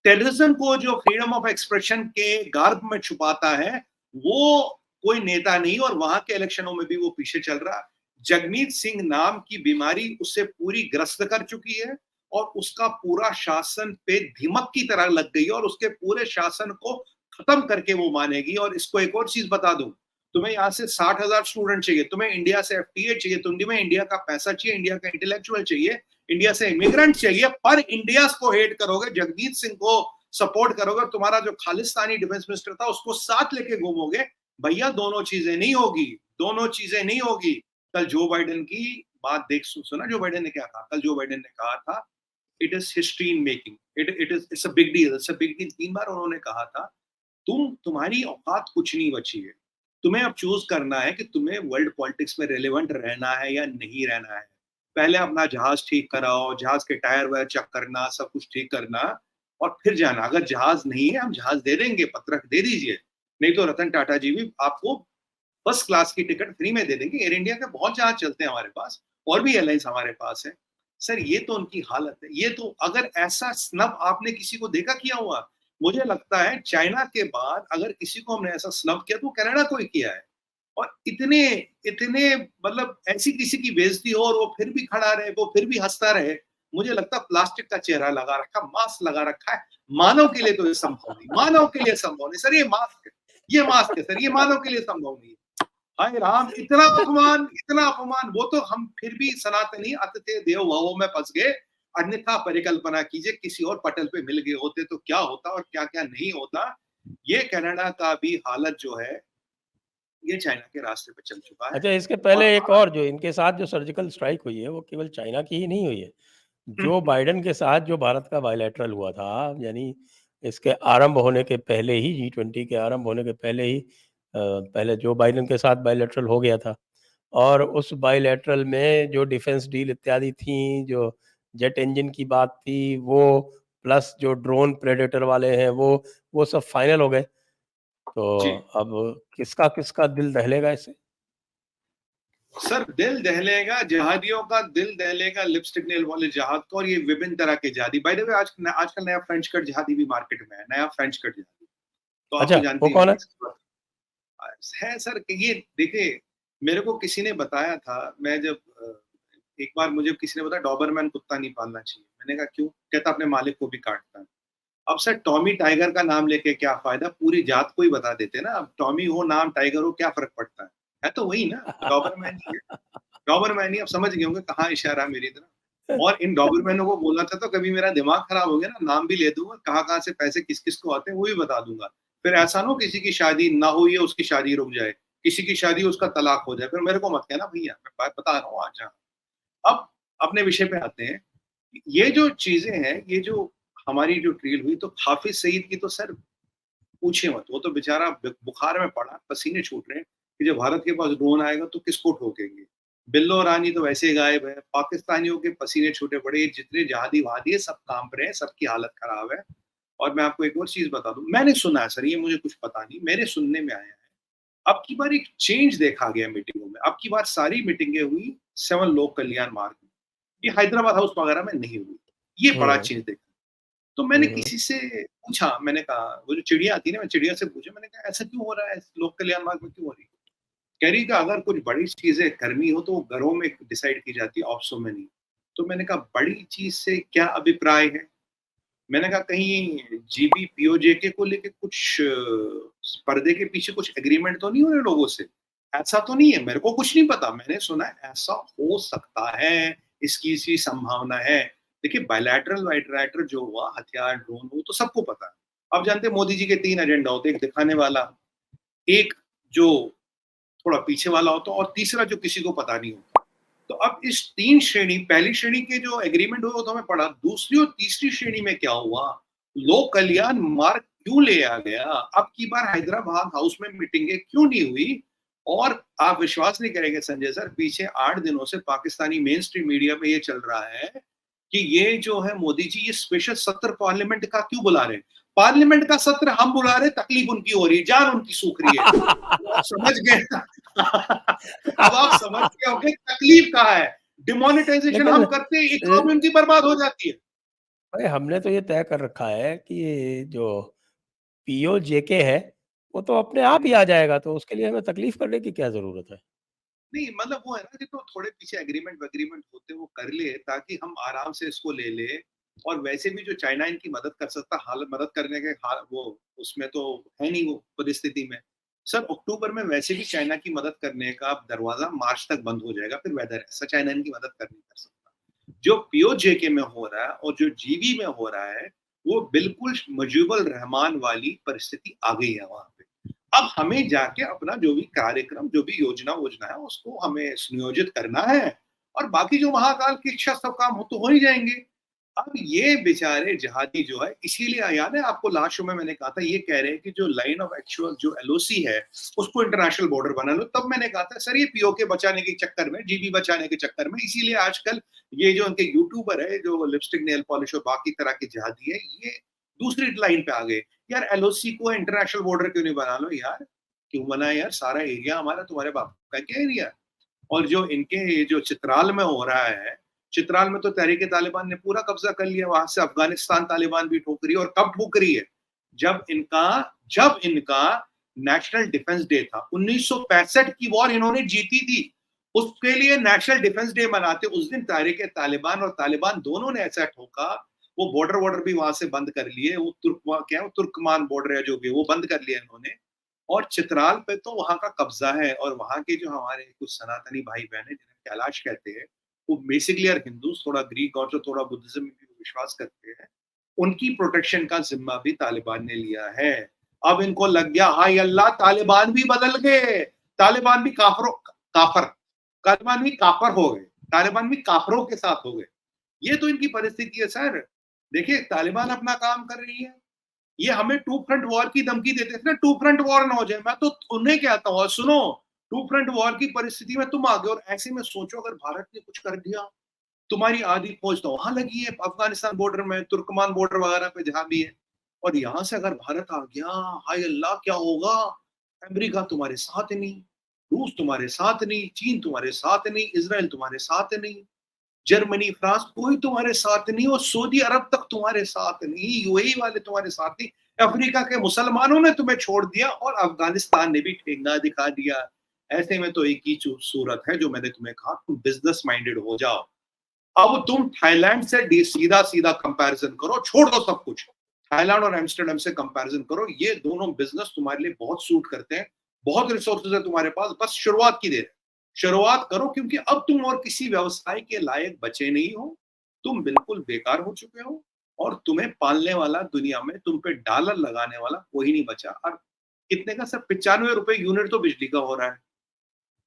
S1: टेररिज्म को जो फ्रीडम ऑफ एक्सप्रेशन के गार्ब में छुपाता है, वो कोई नेता नहीं, और वहां के इलेक्शनों में भी वो पीछे चल रहा। जगमीत सिंह नाम की बीमारी उससे पूरी ग्रस्त कर चुकी है और उसका पूरा शासन पे धीमक की तरह लग गई है और उसके पूरे शासन को खत्म करके वो मानेगी। और इसको एक और चीज बता दूं, तुम्हें यहाँ से 60,000 स्टूडेंट चाहिए, तुम्हें इंडिया से एफटीए चाहिए, तुम्हें इंडिया का पैसा चाहिए, इंडिया का इंटेलेक्चुअल चाहिए, इंडिया से इमिग्रेंट चाहिए, पर इंडिया को हेट करोगे, जगमीत सिंह को सपोर्ट करोगे, तुम्हारा जो खालिस्तानी डिफेंस मिनिस्टर था उसको साथ लेके घूमोगे। भैया दोनों चीजें नहीं होगी, दोनों चीजें नहीं होगी। कल जो बाइडेन की बात देख सुना, जो बाइडेन ने क्या कहा? कल जो बाइडेन ने कहा था, it is history in making, it's a big deal, it's a big deal. 3 बार उन्होंने कहा था। तुम्हारी औकात कुछ नहीं बची है। तुम्हें अब चूज करना है कि तुम्हें वर्ल्ड पॉलिटिक्स में रेलेवेंट रहना है या नहीं रहना है। पहले अपना जहाज ठीक कराओ, जहाज के टायर वायर चेक करना, सब कुछ ठीक करना, और फिर जाना। अगर जहाज नहीं है, हम जहाज दे देंगे, पत्रक दे दीजिए। नहीं तो रतन टाटा जी भी आपको फर्स्ट क्लास की टिकट फ्री में दे देंगे। एयर इंडिया के बहुत जहाज चलते हैं हमारे पास, और भी एयरलाइंस हमारे पास है। सर ये तो उनकी हालत है। ये तो अगर ऐसा स्नब आपने किसी को देखा किया हुआ, मुझे लगता है चाइना के बाद अगर किसी को हमने ऐसा स्नब किया तो कनाडा को ही किया है। और इतने इतने मतलब ऐसी किसी की बेइज्जती हो और वो फिर भी खड़ा रहे, वो फिर भी हंसता रहे। मुझे लगता है प्लास्टिक का चेहरा लगा रखा, मास्क लगा रखा है। मानव के लिए तो ये संभव नहीं, मानव के लिए संभव नहीं सर। ये मास्क है सर, ये मानव के लिए संभव नहीं है। हाय राम, इतना अपमान, इतना अपमान। वो तो हम फिर भी सनातनी अतिथि देव भवों में फंस गए। अन्यथा परिकल्पना कीजिए किसी और पटल पे मिल गए होते तो क्या होता और क्या क्या नहीं होता। ये कनाडा का भी हालत जो है, ये चाइना के रास्ते पे चल चुका है।
S2: अच्छा, इसके पहले
S1: और
S2: एक और जो इनके साथ जो सर्जिकल स्ट्राइक हुई है, वो केवल चाइना की ही नहीं हुई है। जो बाइडेन के साथ जो भारत का बायलैटरल हुआ था, यानी इसके आरंभ होने के पहले ही, G20 के आरंभ होने के पहले ही पहले जो बाइडेन के साथ बायलैटरल हो गया था, और उस बायलैटरल में जो डिफेंस डील इत्यादि थी, जो जेट इंजन की बात थी, वो प्लस जो ड्रोन प्रेडेटर वाले हैं, वो सब फाइनल हो गए। तो
S1: जी
S2: अब किसका दिल दहलेगा इससे?
S1: सर, दिल दहलेगा, जहादियों का दिल दहलेगा, लिपस्टिक नेल वाले जहाद को। और ये विभिन्न तरह के जहादी, बाय द वे आजकल नया फ्रेंच कट जहादी भी मार्केट में है, नया फ्रेंच कट जहादी। तो आप
S2: अच्छा,
S1: तो
S2: वो
S1: जानते ही
S2: कौन है?
S1: होंगे है सर कि ये देखिए, मेरे को किसी ने बताया था। मैं जब एक बार मुझे किसी ने बताया डॉबरमैन कुत्ता नहीं पालना चाहिए। मैंने कहा क्यों? कहता अपने मालिक को भी काटता है। अब सर टॉमी टाइगर का नाम लेके क्या फायदा, पूरी जात को ही बता देते ना। अब टॉमी हो नाम, टाइगर हो, क्या फर्क पड़ता है तो वही ना, डॉबरमैन ही है। डॉबरमैन ही, आप समझ गए होंगे कहाँ इशारा मेरी तरफ। और इन डॉबरमैनों को बोलना था तो कभी मेरा दिमाग खराब हो गया ना, नाम भी ले दूंगा, कहाँ कहाँ से पैसे किस किस को आते हैं वो भी बता दूंगा। फिर ऐसा ना हो किसी की शादी ना हुई है उसकी शादी रुक जाए, किसी की शादी उसका तलाक हो जाए, फिर मेरे को मत कहना भैया, मैं बात बता रहा हूँ आज। अब अपने विषय पे आते हैं। ये जो चीजें हैं, ये जो हमारी जो ट्रील हुई, तो हाफिज सईद की तो सर पूछे मत। वो तो बेचारा बुखार में पड़ा, पसीने छूट रहे हैं कि जब भारत के पास ड्रोन आएगा तो किसको ठोकेंगे। बिल्लो रानी तो वैसे ही गायब है, पाकिस्तानियों के पसीने छूटे पड़े, जितने जहादी वहादी है सब कांप रहे हैं, सबकी हालत खराब है। और मैं आपको एक और चीज बता दूं, मैंने सुना है सर, ये मुझे कुछ पता नहीं, मेरे सुनने में आया है अब की बार एक चेंज देखा गया मीटिंगों में। अब की बार सारी मीटिंगें हुई 7 लोक कल्याण मार्ग में, ये हैदराबाद हाउस वगैरह में नहीं हुई। ये बड़ा
S2: हुँ,
S1: चेंज देखा। तो मैंने
S2: हुँ, हुँ।
S1: किसी से पूछा, मैंने कहा वो जो चिड़िया आती है ना, मैं चिड़िया से पूछा, मैंने कहा ऐसा क्यों हो रहा है, लोक कल्याण मार्ग में क्यों हो रही है? कह रही कि अगर कुछ बड़ी चीजें करनी हो तो वो घरों में डिसाइड की जाती है, ऑफिसों में नहीं। तो मैंने कहा बड़ी चीज से क्या अभिप्राय है? मैंने कहा कहीं जीबी पीओजेके को लेके कुछ पर्दे के पीछे कुछ एग्रीमेंट तो नहीं हो रहे लोगों से? ऐसा तो नहीं है, मेरे को कुछ नहीं पता, मैंने सुना है ऐसा हो सकता है, इसकी सी संभावना है। देखिए बायलैटरल वाइलैटरल जो हुआ, हथियार, ड्रोन, वो तो सबको पता है। अब जानते हैं मोदी जी के 3 एजेंडा होते हैं, एक दिखाने वाला, एक जो थोड़ा पीछे वाला होता है और तीसरा जो किसी को पता नहीं होता। तो अब इस 3 श्रेणी, पहली श्रेणी के जो एग्रीमेंट हुए वो तो हमें पढ़ा, दूसरी और तीसरी श्रेणी में क्या हुआ? लोक कल्याण मार्ग क्यों लिया गया? अब की बार हैदराबाद हाउस में मीटिंगें क्यों नहीं हुई? और आप विश्वास नहीं करेंगे संजय सर, पीछे 8 दिनों से पाकिस्तानी मेन स्ट्रीम मीडिया में ये चल रहा है कि ये जो है मोदी जी ये स्पेशल सत्र पार्लियामेंट का क्यों बुला रहे हैं? पार्लियामेंट का सत्र हम बुला रहे, तकलीफ उनकी हो रही है, जान उनकी सूख रही है। तो आप समझ गए अब आप समझ गए होंगे तकलीफ कहाँ है। डिमोनेटाइजेशन
S2: लेकिन
S1: हम करते हैं, इकोनॉमी उनकी बर्बाद हो जाती है।
S2: भाई हमने तो ये तय कर रखा है कि ये जो पीओजेके है, वो तो अपने आप ही आ जाएगा, तो उसके लिए हमें तकलीफ करने की क्या ज़रूरत है?
S1: नहीं मतलब वो है ना कि तो थोड़े पीछे एग्रीमेंट वेग्रीमेंट होते वो कर ले ताकि हम आराम से इसको ले ले। और वैसे भी जो चाइना इनकी मदद कर सकता, हाल मदद करने के हाल वो उसमें तो है नहीं वो परिस्थिति में। सर अक्टूबर में वैसे भी चाइना की मदद करने का दरवाजा मार्च तक बंद हो जाएगा, फिर वेदर ऐसा चाइना इनकी मदद कर नहीं कर सकता। जो पीओजेके में हो रहा है और जो जीबी में हो रहा है, वो बिल्कुल मुजीबुर रहमान वाली परिस्थिति आ गई है वहां पे। अब हमें जाके अपना जो भी कार्यक्रम, जो भी योजना है, उसको हमें सुनियोजित करना है और बाकी जो महाकाल की इच्छा सब काम हो तो हो ही जाएँगे। अब ये बेचारे जहादी जो है, इसीलिए याद है आपको लास्ट शो में मैंने कहा था, ये कह रहे हैं कि जो लाइन ऑफ एक्चुअल जो एलओसी है, उसको इंटरनेशनल बॉर्डर बना लो। तब मैंने कहा था सर ये पीओके बचाने के चक्कर में, जीबी बचाने के चक्कर में, इसीलिए आजकल ये जो उनके यूट्यूबर है, जो लिपस्टिक, नेल पॉलिश और बाकी तरह के जहादी है, ये दूसरी लाइन पे आ गए। यार एलओसी को इंटरनेशनल बॉर्डर क्यों नहीं बना लो यार? क्यों बनाए यार? सारा एरिया हमारा, तुम्हारे बाप का क्या एरिया? और जो इनके ये जो चित्राल में हो रहा है, चित्राल में तो तहरीक-ए-तालिबान ने पूरा कब्जा कर लिया, वहां से अफगानिस्तान तालिबान भी ठोक रही है। और कब ठोक रही है? जब इनका जब इनका नेशनल डिफेंस डे था, 1965 की वॉर इन्होंने जीती थी, उसके लिए नेशनल डिफेंस डे मनाते, उस दिन तहरीक-ए-तालिबान और तालिबान दोनों ने ऐसा ठोका, वो बॉर्डर वॉर्डर भी वहां से बंद कर लिए, वो क्या है, तुर्कमान बॉर्डर है जो भी, वो बंद कर लिया इन्होंने। और चित्राल पे तो वहाँ का कब्जा है और वहाँ के जो हमारे कुछ सनातनी भाई-बहन हैं, जिन्हें कैलाश कहते हैं, वो बेसिकली आर हिंदूज़, थोड़ा ग्रीक और जो थोड़ा बुद्धिज़्म में भी विश्वास करते हैं, उनकी प्रोटेक्शन का ज़िम्मा भी तालिबान ने लिया है। अब इनको लग गया, हाय अल्लाह, तालिबान भी बदल गए, तालिबान भी काफ़र तालिबान भी काफ़र हो गए, तालिबान भी काफ़रों के साथ हो गए। ये तो इनकी परिस्थिति है सर। देखिए तालिबान अपना काम कर रही है, ये हमें टू फ्रंट वॉर की धमकी देते थे ना, टू फ्रंट वॉर ना हो जाए। मैं तो उन्हें कहता हूँ, सुनो, टू फ्रंट वॉर की परिस्थिति में तुम आ गए और ऐसे में सोचो अगर भारत ने कुछ कर दिया, तुम्हारी आधी फौज तो वहां लगी है अफगानिस्तान बॉर्डर में, तुर्कमान बॉर्डर वगैरह पे जहां भी है। और यहां से अगर भारत आ गया, हाय अल्लाह क्या होगा? अमेरिका तुम्हारे साथ नहीं, रूस तुम्हारे साथ नहीं, चीन तुम्हारे साथ नहीं, इसराइल तुम्हारे साथ नहीं, जर्मनी, फ्रांस कोई तुम्हारे साथ नहीं, और सऊदी अरब तक तुम्हारे साथ नहीं, यूएई वाले तुम्हारे साथ नहीं, अफ्रीका के मुसलमानों ने तुम्हें छोड़ दिया और अफगानिस्तान ने भी ठेंगा दिखा दिया। ऐसे में तो एक ही सूरत है जो मैंने तुम्हें कहा, तुम बिजनेस माइंडेड हो जाओ। अब तुम थाईलैंड से सीधा सीधा कंपैरिजन करो, छोड़ दो सब कुछ, थाईलैंड और एम्स्टर्डम से कंपैरिजन करो, ये दोनों बिजनेस तुम्हारे लिए बहुत सूट करते हैं, बहुत रिसोर्सेज है तुम्हारे पास, बस शुरुआत की देर है। शुरुआत करो, क्योंकि अब तुम और किसी व्यवसाय के लायक बचे नहीं हो, तुम बिल्कुल बेकार हो चुके हो और तुम्हें पालने वाला दुनिया में, तुम पे डॉलर लगाने वाला कोई नहीं बचा। और कितने का सर, 95 रुपए यूनिट तो बिजली का हो रहा है,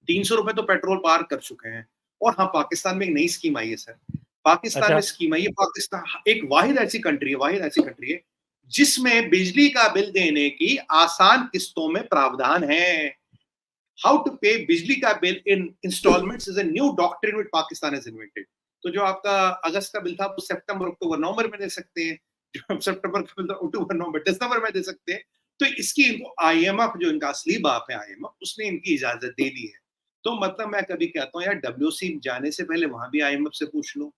S1: 300 रुपए तो पेट्रोल पार कर चुके हैं। और हाँ, पाकिस्तान में एक नई स्कीम आई है सर, पाकिस्तान में
S2: अच्छा,
S1: स्कीम आई है, पाकिस्तान एक वाहिद ऐसी कंट्री है जिसमें बिजली का बिल देने की आसान किस्तों में प्रावधान है। हाउ टू पे बिजली का bill in installments is a new doctrine which Pakistan has invented. तो जो आपका अगस्त का बिल था, वो सितंबर, अक्टूबर, नवंबर में दे सकते हैं। जो सितंबर का बिल था, अक्टूबर, नवंबर, दिसंबर में दे सकते हैं। तो इसकी इनको आईएमएफ, जो इनका असली बाप है आईएमएफ, उसने इनकी इजाजत दे दी है। तो मतलब मैं कभी कहता हूँ यार, डब्ल्यूसी जाने से पहले वहां भी आईएमएफ से पूछ लो।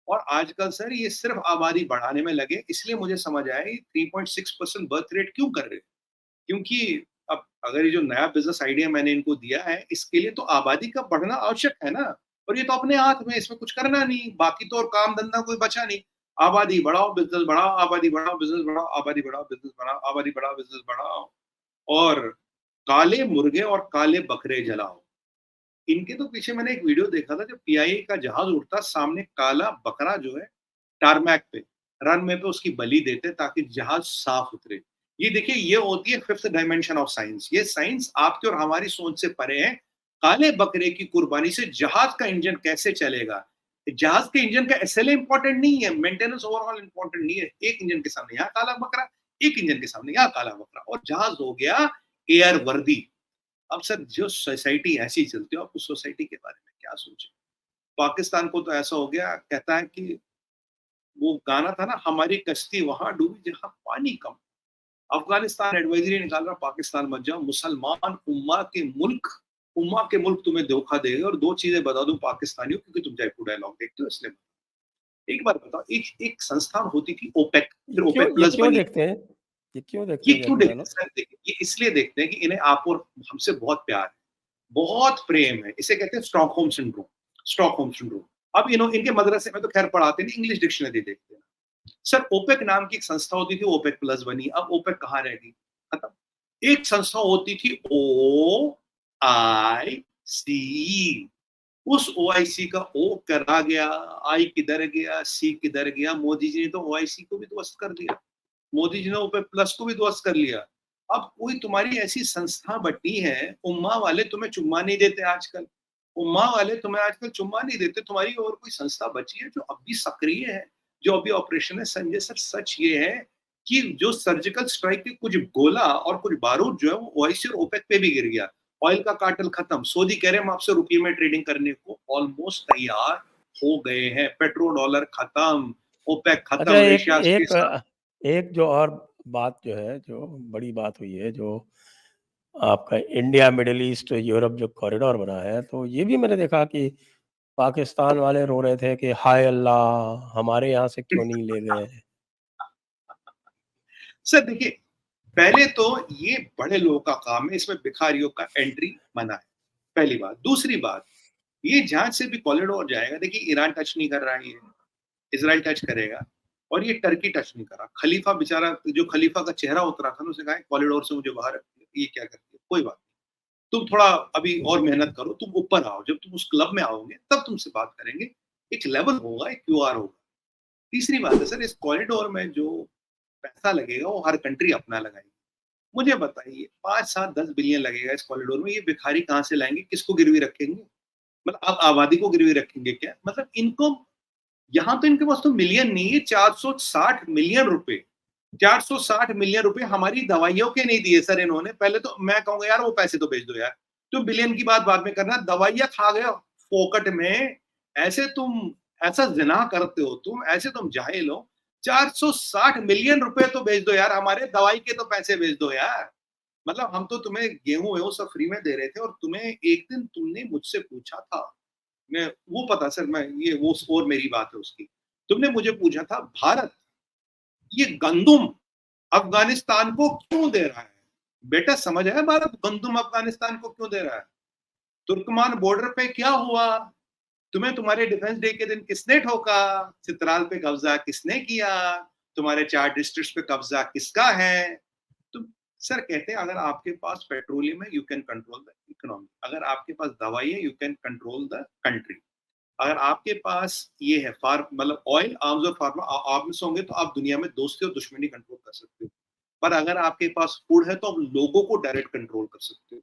S1: और आजकल सर ये सिर्फ आबादी बढ़ाने में लगे, इसलिए मुझे समझ आया ये 3.6% बर्थ रेट क्यों कर रहे हैं। क्योंकि अब अगर ये जो नया बिजनेस आइडिया मैंने इनको दिया है, इसके लिए तो आबादी का बढ़ना आवश्यक है ना, और ये तो अपने हाथ में, इसमें कुछ करना नहीं, बाकी तो और काम धंधा कोई बचा नहीं। आबादी बढ़ाओ, बिजनेस बढ़ाओ, आबादी बढ़ाओ, बिजनेस बढ़ाओ, आबादी बढ़ाओ, बिजनेस बढ़ाओ, आबादी बढ़ाओ, बिजनेस बढ़ाओ, और काले मुर्गे और काले बकरे जलाओ। इनके तो पीछे मैंने एक वीडियो देखा था, जब पीआईए का जहाज उड़ता, सामने काला बकरा जो है टारमैक पे, रनवे पे उसकी बलि देते ताकि जहाज साफ उतरे। ये देखिए, ये होती है फिफ्थ डायमेंशन ऑफ साइंस। ये साइंस आपके और हमारी सोच से परे है। काले बकरे की कुर्बानी से जहाज का इंजन कैसे चलेगा? जहाज के इंजन का एसएलए इंपॉर्टेंट नहीं है, मेंटेनेंस ओवरऑल इंपॉर्टेंट नहीं है। एक इंजन के सामने यहाँ काला बकरा, एक इंजन के सामने यहाँ काला बकरा, और जहाज हो गया एयर वर्दी। अब सर, जो सोसाइटी ऐसी चलती है, आप उस सोसाइटी के बारे में क्या सोचे? पाकिस्तान को तो ऐसा हो गया, कहता है कि वो गाना था ना, हमारी कश्ती वहां डूबी जहां पानी कम। अफगानिस्तान एडवाइजरी निकाल रहा, पाकिस्तान मत जाओ, मुसलमान उम्मा के मुल्क तुम्हें धोखा देगा। और दो चीजें बता दूं पाकिस्तानियों, क्योंकि तुम जयपुर डायलॉग देखते हो इसलिए। एक बार बताओ, एक एक संस्थान होती थी ओपेक, फिर ओपेक
S2: ये
S1: प्लस
S2: क्यों
S1: बनी।
S2: देखते हैं? ये क्यों देखते
S1: ये
S2: हैं
S1: क्यों
S2: जयपुर
S1: देखते हैं
S2: डायलॉग?
S1: सर? देखिए, ये इसलिए देखते हैं कि इन्हें आप और हमसे बहुत प्यार है, बहुत प्रेम है। इसे कहते हैं स्टॉकहोम सिंड्रोम। Stockholm syndrome. अब इनके मदरसे में तो खैर पढ़ाते नहीं, इंग्लिश डिक्शनरी देखते हैं। सर, ओपेक नाम की एक संस्था होती थी, ओपेक प्लस बनी। अब ओपेक कहाँ रह गई? खत्म। एक संस्था होती थी OIC। उस OIC का ओ करा गया, आई किधर गया, सी किधर गया? मोदी जी ने तो OIC को भी ध्वस्त कर दिया, मोदी जी ने ओपेक प्लस को भी ध्वस्त कर लिया। अब कोई तुम्हारी ऐसी संस्था बटी है, उम्मा वाले तुम्हें चुम्मा नहीं देते आजकल, उम्मा वाले तुम्हें आजकल चुम्मा नहीं देते। तुम्हारी और कोई संस्था बची है जो अभी सक्रिय है, जो अभी ऑपरेशन है? संजय सर, सच ये है कि जो सर्जिकल स्ट्राइक के कुछ गोला और कुछ बारूद जो है वो OIC और ओपेक पे भी गिर गया। ऑयल का कार्टेल खत्म, सऊदी कह रहे हैं हम आपसे रुपये में ट्रेडिंग करने को ऑलमोस्ट तैयार हो गए हैं। पेट्रो डॉलर खत्म, ओपेक
S2: अच्छा,
S1: खत्म,
S2: एक
S1: रशिया के
S2: एक
S1: साथ।
S2: एक जो और बात जो है, जो बड़ी बात हुई है, जो आपका इंडिया मिडिल ईस्ट यूरोप जो कॉरिडोर बना है, तो ये भी मैंने देखा कि पाकिस्तान वाले रो रहे थे कि हाय अल्लाह, हमारे यहाँ से क्यों नहीं ले गए?
S1: सर देखिए, पहले तो ये बड़े लोगों का काम है, इसमें भिखारियों का एंट्री मना है, पहली बात। दूसरी बात, ये जहां से भी कॉरिडोर जाएगा, देखिए ईरान टच नहीं कर रहा है, ये इसराइल टच करेगा, और ये टर्की टच नहीं कर रहा। खलीफा बेचारा, जो खलीफा का चेहरा उतरा था ना, उसे कहा कॉरिडोर से मुझे बाहर रखिए, ये क्या करती है? कोई बात नहीं, तुम थोड़ा अभी और मेहनत करो, तुम ऊपर आओ, जब तुम उस क्लब में आओगे तब तुमसे बात करेंगे। एक लेवल होगा, एक QR होगा। तीसरी बात है सर, इस कॉरिडोर में जो पैसा लगेगा वो हर कंट्री अपना लगाएगी। मुझे बताइए, 5, 7, 10 बिलियन लगेगा इस कॉरिडोर में, ये भिखारी कहाँ से लाएंगे? किसको गिरवी रखेंगे? मतलब आप आबादी को गिरवी रखेंगे क्या? मतलब इनको, यहाँ तो इनके पास तो मिलियन नहीं है, 460 मिलियन रुपए, 460 मिलियन रुपए हमारी दवाइयों के नहीं दिए सर इन्होंने। पहले तो मैं कहूंगा यार वो पैसे तो भेज दो यार, तुम बिलियन की बात बाद में करना, दवाइयां खा गए फोकट में। ऐसे तुम, ऐसा जिना करते हो तुम, ऐसे तुम जाहिल हो। 460 मिलियन रुपए तो भेज दो यार, हमारे दवाई के तो पैसे भेज दो यार। मतलब हम तो तुम्हें गेहूं वेहूं सब फ्री में दे रहे थे, और तुम्हें एक दिन तुमने मुझसे पूछा था, मैं वो पता सर, मैं ये वो और मेरी बात है उसकी, तुमने मुझे पूछा था, भारत ये गंदुम अफगानिस्तान को क्यों दे रहा है? बेटा समझ आया, भारत गंदुम अफगानिस्तान को क्यों दे रहा है? तुर्कमान बॉर्डर पे क्या हुआ? तुम्हें तुम्हारे डिफेंस डे के दिन किसने ठोका? चित्राल पे कब्जा किसने किया? तुम्हारे 4 डिस्ट्रिक्ट्स पे कब्जा किसका है? तो सर कहते हैं, अगर आपके पास पेट्रोलियम है, you can control the economy. अगर आपके पास दवाई है, you can control the country. अगर आपके पास ये है फार्म, मतलब ऑयल, आर्म्स और फार्मा, आर्म्स होंगे तो आप दुनिया में दोस्ती और दुश्मनी कंट्रोल कर सकते हो। पर अगर आपके पास फूड है तो आप लोगों को डायरेक्ट कंट्रोल कर सकते हो।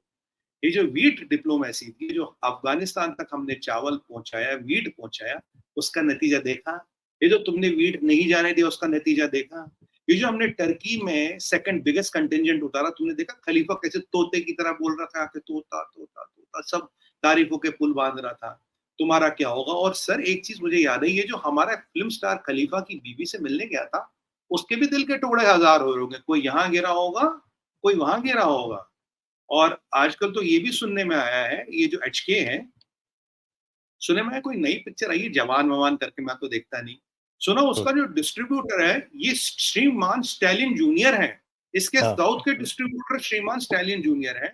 S1: ये जो वीट डिप्लोमेसी थी, जो अफगानिस्तान तक हमने चावल पहुंचाया, वीट पहुंचाया, उसका नतीजा देखा? ये जो तुमने वीट नहीं जाने दिया, उसका नतीजा देखा? ये जो हमने टर्की में सेकंड बिगेस्ट कंटिजेंट उतारा, तुमने देखा खलीफा कैसे तोते की तरह बोल रहा था, तोता तोता तोता, सब तारीफों के पुल बांध रहा था। तुम्हारा क्या होगा? और सर एक चीज मुझे याद है, ये जो हमारा फिल्म स्टार खलीफा की बीवी से मिलने गया था, उसके भी दिल के टुकड़े हजार हो होंगे। कोई यहाँ गिरा होगा, कोई वहां गिरा होगा। और आजकल तो ये भी सुनने में आया है, ये जो HK है, सुने में कोई नई पिक्चर आई है जवान ववान करके, मैं तो देखता नहीं, सुना उसका जो डिस्ट्रीब्यूटर है ये श्रीमान स्टैलिन जूनियर है। इसके
S2: हाँ,
S1: साउथ के डिस्ट्रीब्यूटर श्रीमान स्टैलियन जूनियर है।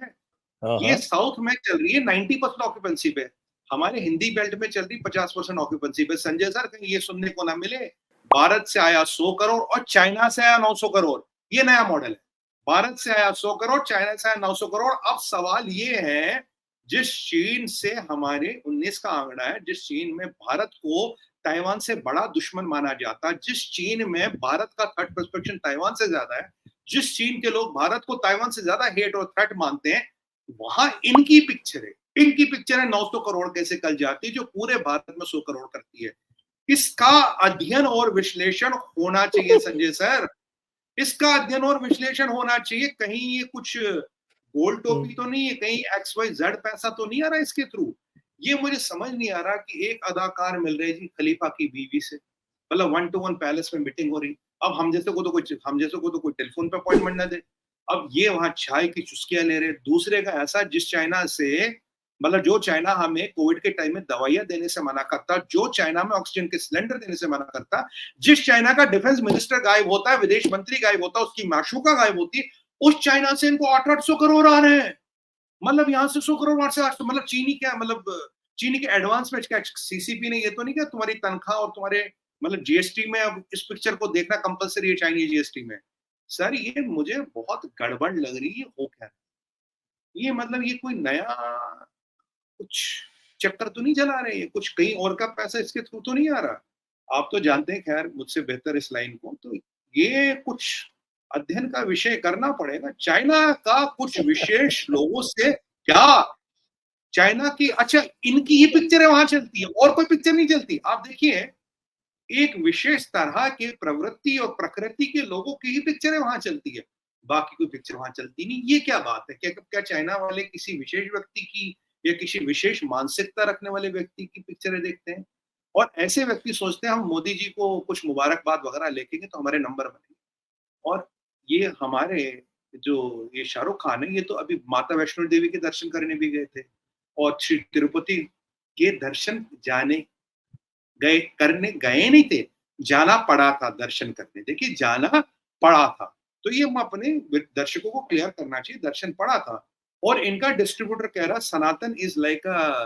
S2: हाँ,
S1: ये
S2: हाँ।
S1: साउथ में चल रही है 90% ऑक्यूपेंसी पे, हमारे हिंदी बेल्ट में चल रही 50% ऑक्यूपेंसी पे। संजय सर, कहीं ये सुनने को ना मिले भारत से आया 100 करोड़ और चाइना से आया 900 करोड़, ये नया मॉडल है। भारत से आया 100 करोड़, चाइना से आया 900 करोड़। अब सवाल ये है, जिस चीन से हमारे 19 का आंकड़ा है, जिस चीन में भारत को ताइवान से बड़ा दुश्मन माना जाता, जिस चीन में भारत का थर्ड परसेप्शन ताइवान से ज्यादा है, जिस चीन के लोग भारत को ताइवान से ज्यादा हेट और थ्रेट मानते हैं, वहां इनकी पिक्चर है, 900 करोड़ कैसे कल जाती है, जो पूरे भारत में 100 करोड़ करती है। इसका अध्ययन और विश्लेषण होना चाहिए संजय सर, इसका अध्ययन और विश्लेषण होना चाहिए। कहीं ये कुछ गोल टोपी तो नहीं है, कहीं XYZ पैसा तो नहीं आ रहा इसके थ्रू। ये मुझे समझ नहीं आ रहा कि एक अदाकार मिल रहे जी खलीफा की बीवी से, मतलब 1-to-1 पैलेस में मीटिंग हो रही। अब हम जैसे को तो कोई टेलीफोन पे अपॉइंटमेंट ना दे। अब ये वहां चाय की चुस्कियां ले रहे। दूसरे का ऐसा, जिस चाइना से, मतलब जो चाइना हमें कोविड के टाइम में दवाइयां देने से मना करता, जो चाइना में ऑक्सीजन के सिलेंडर देने से मना करता, जिस चाइना का डिफेंस मिनिस्टर गायब होता है, विदेश मंत्री गायब होता है, उसकी माशूका गायब होती है, उस चाइना से इनको 800 करोड़ आ रहे हैं। मतलब यहाँ से 100 करोड़, वहां से 800। मतलब चीनी क्या, मतलब चीनी के एडवांस में क्या CCP ने ये तो नहीं किया तुम्हारी तनख्वाह और तुम्हारे मतलब GST में अब इस पिक्चर को देखना कंपलसरी है चाइनीज GST में। सर ये मुझे बहुत गड़बड़ लग रही है। हो क्या ये, मतलब ये कोई नया कुछ चक्कर तो नहीं चला रहे, कुछ कहीं और का पैसा इसके थ्रू तो नहीं आ रहा। आप तो जानते हैं खैर मुझसे बेहतर इस लाइन को, तो ये कुछ अध्ययन का विषय करना पड़ेगा। चाइना का कुछ विशेष लोगों से क्या, चाइना की, अच्छा इनकी ही पिक्चरें वहां चलती है और कोई पिक्चर नहीं चलती। आप देखिए, एक विशेष तरह के प्रवृत्ति और प्रकृति के लोगों की ही पिक्चरें वहां चलती है, बाकी कोई पिक्चर वहां चलती नहीं। ये क्या बात है? क्या चाइना वाले किसी विशेष व्यक्ति की या किसी विशेष मानसिकता रखने वाले व्यक्ति की पिक्चरें देखते हैं? और ऐसे व्यक्ति सोचते हैं हम मोदी जी को कुछ मुबारकबाद वगैरह लिखेंगे तो हमारे नंबर बनेंगे। और ये हमारे जो ये शाहरुख खान है, ये तो अभी माता वैष्णो देवी के दर्शन करने भी गए थे और श्री तिरुपति के दर्शन जाने गए करने गए नहीं थे, जाना पड़ा था दर्शन करने। देखिए जाना पड़ा था, तो ये हम अपने दर्शकों को क्लियर करना चाहिए, दर्शन पड़ा था। और इनका डिस्ट्रीब्यूटर कह रहा Sanatan is like a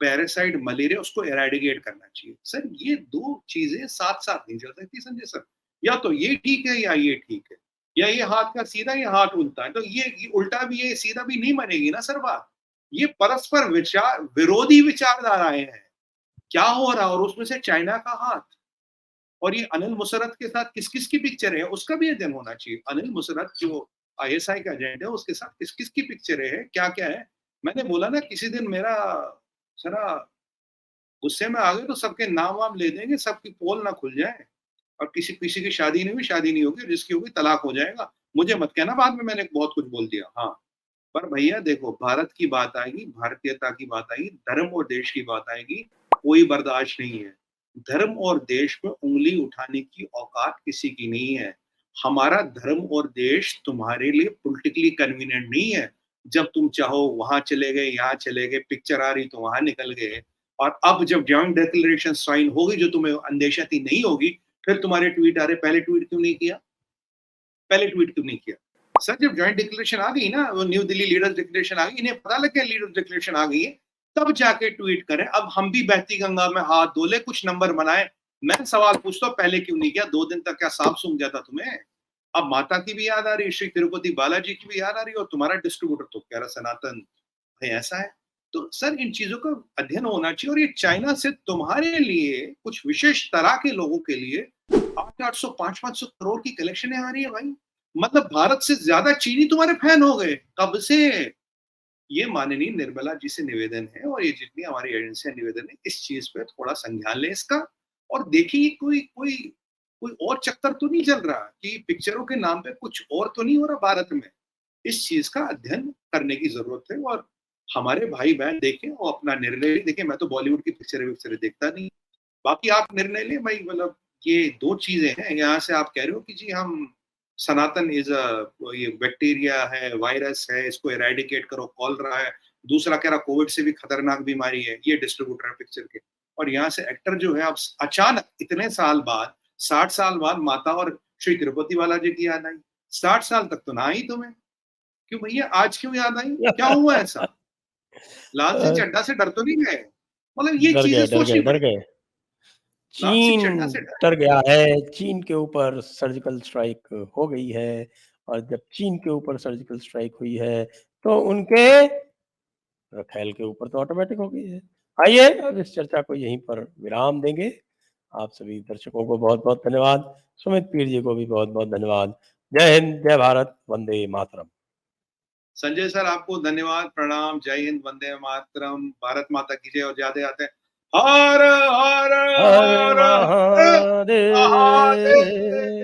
S1: parasite malaria, उसको एराडिकेट करना चाहिए। सर ये दो चीजें साथ साथ नहीं चल सकती संजय सर। या तो ये ठीक है या ये ठीक है, या ये हाथ का सीधा या हाथ उल्टा है। तो ये उल्टा भी है सीधा भी नहीं बनेगी ना सर बात। ये परस्पर विचार विरोधी विचारधाराएं हैं। क्या हो रहा है, और उसमें से चाइना का हाथ। और ये अनिल मुशर्रफ के साथ किस किस की पिक्चर है उसका भी अध्ययन होना चाहिए। अनिल मुशर्रफ जो ISI का एजेंट है, उसके साथ किस किस की पिक्चर है, क्या क्या है। मैंने बोला ना किसी दिन, मेरा जरा गुस्से में आ गए तो सबके नाम वाम ले देंगे, सबकी पोल ना खुल जाए। और किसी किसी की शादी नहीं हुई, शादी नहीं होगी, जिसकी होगी तलाक हो जाएगा। मुझे मत कहना बाद में मैंने बहुत कुछ बोल दिया। हाँ, पर भैया देखो, भारत की बात आएगी, भारतीयता की बात आएगी, धर्म और देश की बात आएगी, कोई बर्दाश्त नहीं है। धर्म और देश में उंगली उठाने की औकात किसी की नहीं है। हमारा धर्म और देश तुम्हारे लिए पॉलिटिकली कन्वीनियंट नहीं है। जब तुम चाहो वहां चले गए, यहाँ चले गए, पिक्चर आ रही तो वहां निकल गए। और अब जब जॉइंट डिक्लेरेशन साइन होगी, जो तुम्हें अंदेशा थी नहीं होगी, फिर तुम्हारे ट्वीट आ रहे, पहले ट्वीट क्यों नहीं किया, पहले ट्वीट क्यों नहीं किया। सर जब जॉइंट डिक्लेरेशन आ गई ना, वो न्यू दिल्ली लीडर्स डिक्लेरेशन आ गई, इन्हें पता लग गया लीडर्स डिक्लेरेशन आ गई है, तब जाके ट्वीट करें। अब हम भी बहती गंगा में हाथ धो ले, कुछ नंबर बनाए। मैं सवाल पूछता हूँ, पहले क्यों नहीं किया? 2 दिन तक क्या सांप सूंघ जाता तुम्हें? अब माता की भी याद आ रही, श्री तिरुपति बालाजी की भी याद आ रही, और तुम्हारा डिस्ट्रीब्यूटर तो कह रहा सनातन भाई ऐसा है। तो सर इन चीजों का अध्ययन होना चाहिए। और ये चाइना से तुम्हारे लिए कुछ विशेष तरह के लोगों के लिए 800 500 करोड़ की कलेक्शन आ रही है भाई। मतलब भारत से ज्यादा चीनी तुम्हारे फैन हो गए कब से? ये माननीय निर्मला जी से निवेदन है, और ये जितनी हमारी एजेंसियां निवेदन है, इस चीज पे थोड़ा संज्ञान ले इसका। और देखिए कोई कोई कोई और चक्कर तो नहीं चल रहा कि पिक्चरों के नाम पे कुछ और तो नहीं हो रहा भारत में। इस चीज का अध्ययन करने की जरूरत है। और हमारे भाई बहन देखें और अपना निर्णय देखें। मैं तो बॉलीवुड की पिक्चरें देखता नहीं, बाकी आप निर्णय लें भाई। मतलब ये दो चीजें हैं। यहाँ से आप कह रहे हो कि जी हम सनातन इज ये बैक्टीरिया है, वायरस है, इसको एराडिकेट करो, कॉलरा है। दूसरा कह रहा कोविड से भी खतरनाक बीमारी है, ये डिस्ट्रीब्यूटर है पिक्चर के। और यहाँ से एक्टर जो है अब अचानक इतने साल बाद, 60 साल बाद माता और श्री तिरुपति बालाजी की याद आई। 60 साल तक तो ना आई तुम्हें, क्यों भैया आज क्यों याद आई, क्या हुआ ऐसा? लाल सिंह चड्ढा से डर तो नहीं गए? मतलब ये
S2: डर
S1: चीजें
S2: गए, डर
S1: सोचनी
S2: गए, डर
S1: पड़ेगी।
S2: गए।
S1: लाल सिंह
S2: चीन
S1: चड्ढा से डर,
S2: डर गया है, चीन के ऊपर सर्जिकल स्ट्राइक हो गई है और जब चीन के ऊपर सर्जिकल स्ट्राइक हुई है, तो उनके रफ़ेल के ऊपर तो ऑटोमैटिक हो गई है। आइए अब इस चर्चा को यहीं पर विराम देंगे। आप सभी दर्शकों को बहुत-बहुत धन्यवाद। सुमित पीर जी को भी बहुत-बहुत धन्यवाद। जय हिंद, जय भारत, वंदे मातरम।
S1: संजय सर आपको धन्यवाद, प्रणाम, जय हिंद, वंदे मातरम, भारत माता की जय, और ज्यादा आते हैं हर हर
S2: हर
S1: हर हर
S2: महादेव।
S1: महादेव।